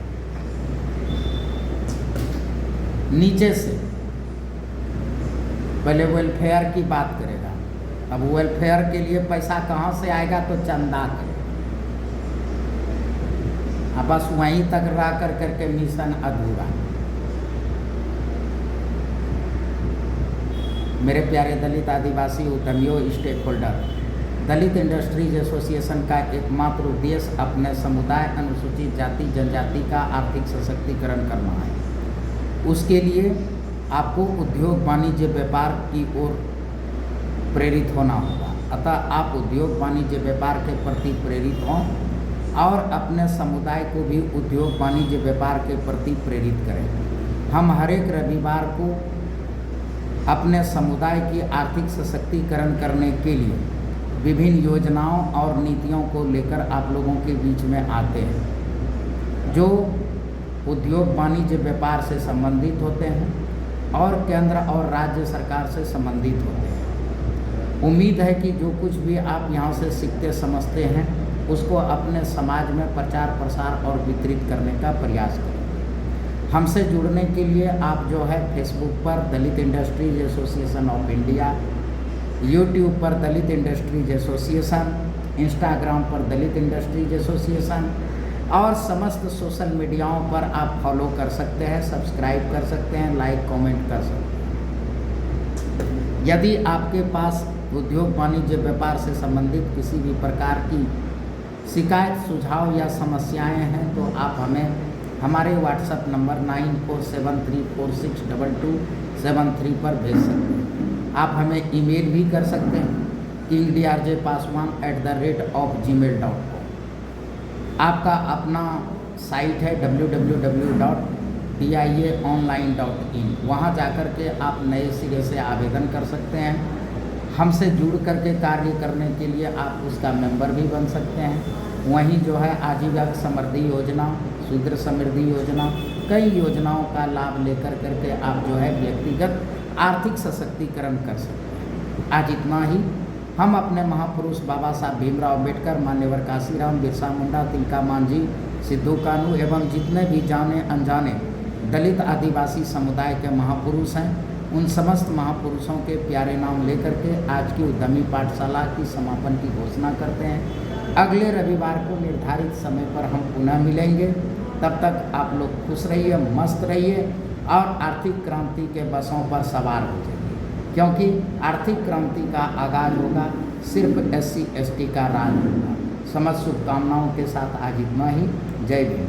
नीचे से। पहले वेलफेयर की बात करेगा। अब वेलफेयर के लिए पैसा कहाँ से आएगा, तो चंदा करेगा। अब बस वहीं तक रह कर करके मिशन अधूरा। मेरे प्यारे दलित आदिवासी उद्यमियों, स्टेक होल्डर, दलित इंडस्ट्रीज एसोसिएशन का एकमात्र उद्देश्य अपने समुदाय, अनुसूचित जाति जनजाति का आर्थिक सशक्तिकरण करना है। उसके लिए आपको उद्योग, वाणिज्य, व्यापार की ओर प्रेरित होना होगा। अतः आप उद्योग, वाणिज्य, व्यापार के प्रति प्रेरित हों और अपने समुदाय को भी उद्योग, वाणिज्य, व्यापार के प्रति प्रेरित करें। हम हर एक रविवार को अपने समुदाय की आर्थिक सशक्तिकरण करने के लिए विभिन्न योजनाओं और नीतियों को लेकर आप लोगों के बीच में आते हैं, जो उद्योग, वाणिज्य, व्यापार से संबंधित होते हैं और केंद्र और राज्य सरकार से संबंधित होते हैं। उम्मीद है कि जो कुछ भी आप यहाँ से सीखते समझते हैं उसको अपने समाज में प्रचार प्रसार और वितरित करने का प्रयास करें। हमसे जुड़ने के लिए आप जो है फेसबुक पर Dalit Industries Association of India, YouTube पर दलित इंडस्ट्रीज एसोसिएशन, इंस्टाग्राम पर दलित इंडस्ट्रीज एसोसिएशन और समस्त सोशल मीडियाओं पर आप फॉलो कर सकते हैं, सब्सक्राइब कर सकते हैं, लाइक कमेंट कर सकते हैं। यदि आपके पास उद्योग, वाणिज्य, व्यापार से संबंधित किसी भी प्रकार की शिकायत, सुझाव या समस्याएं हैं तो आप हमें हमारे व्हाट्सएप नंबर 9473462273 पर भेज सकते हैं। आप हमें ईमेल भी कर सकते हैं kingdrjpaswan@gmail.com। आपका अपना साइट है www.diaonline.in। वहाँ जाकर के आप नए सिरे से आवेदन कर सकते हैं। हमसे जुड़ करके कार्य करने के लिए आप उसका मेंबर भी बन सकते हैं। वहीं जो है आजीविका समृद्धि योजना, शूद्र समृद्धि योजना, कई योजनाओं का लाभ लेकर करके आप जो है व्यक्तिगत आर्थिक सशक्तिकरण कर सकते हैं। आज इतना ही। हम अपने महापुरुष बाबा साहब भीमराव अम्बेडकर, मान्यवर काशीराम, बिरसा मुंडा, तिलका मांझी, सिद्धू कानू एवं जितने भी जाने अनजाने दलित आदिवासी समुदाय के महापुरुष हैं, उन समस्त महापुरुषों के प्यारे नाम लेकर के आज की उद्यमी पाठशाला की समापन की घोषणा करते हैं। अगले रविवार को निर्धारित समय पर हम पुनः मिलेंगे। तब तक आप लोग खुश रहिए, मस्त रहिए और आर्थिक क्रांति के बसों पर सवार हो जाइए, क्योंकि आर्थिक क्रांति का आगाज होगा, सिर्फ SC ST का राज होगा। समस्त शुभकामनाओं के साथ आज इतना ही। जय भीम।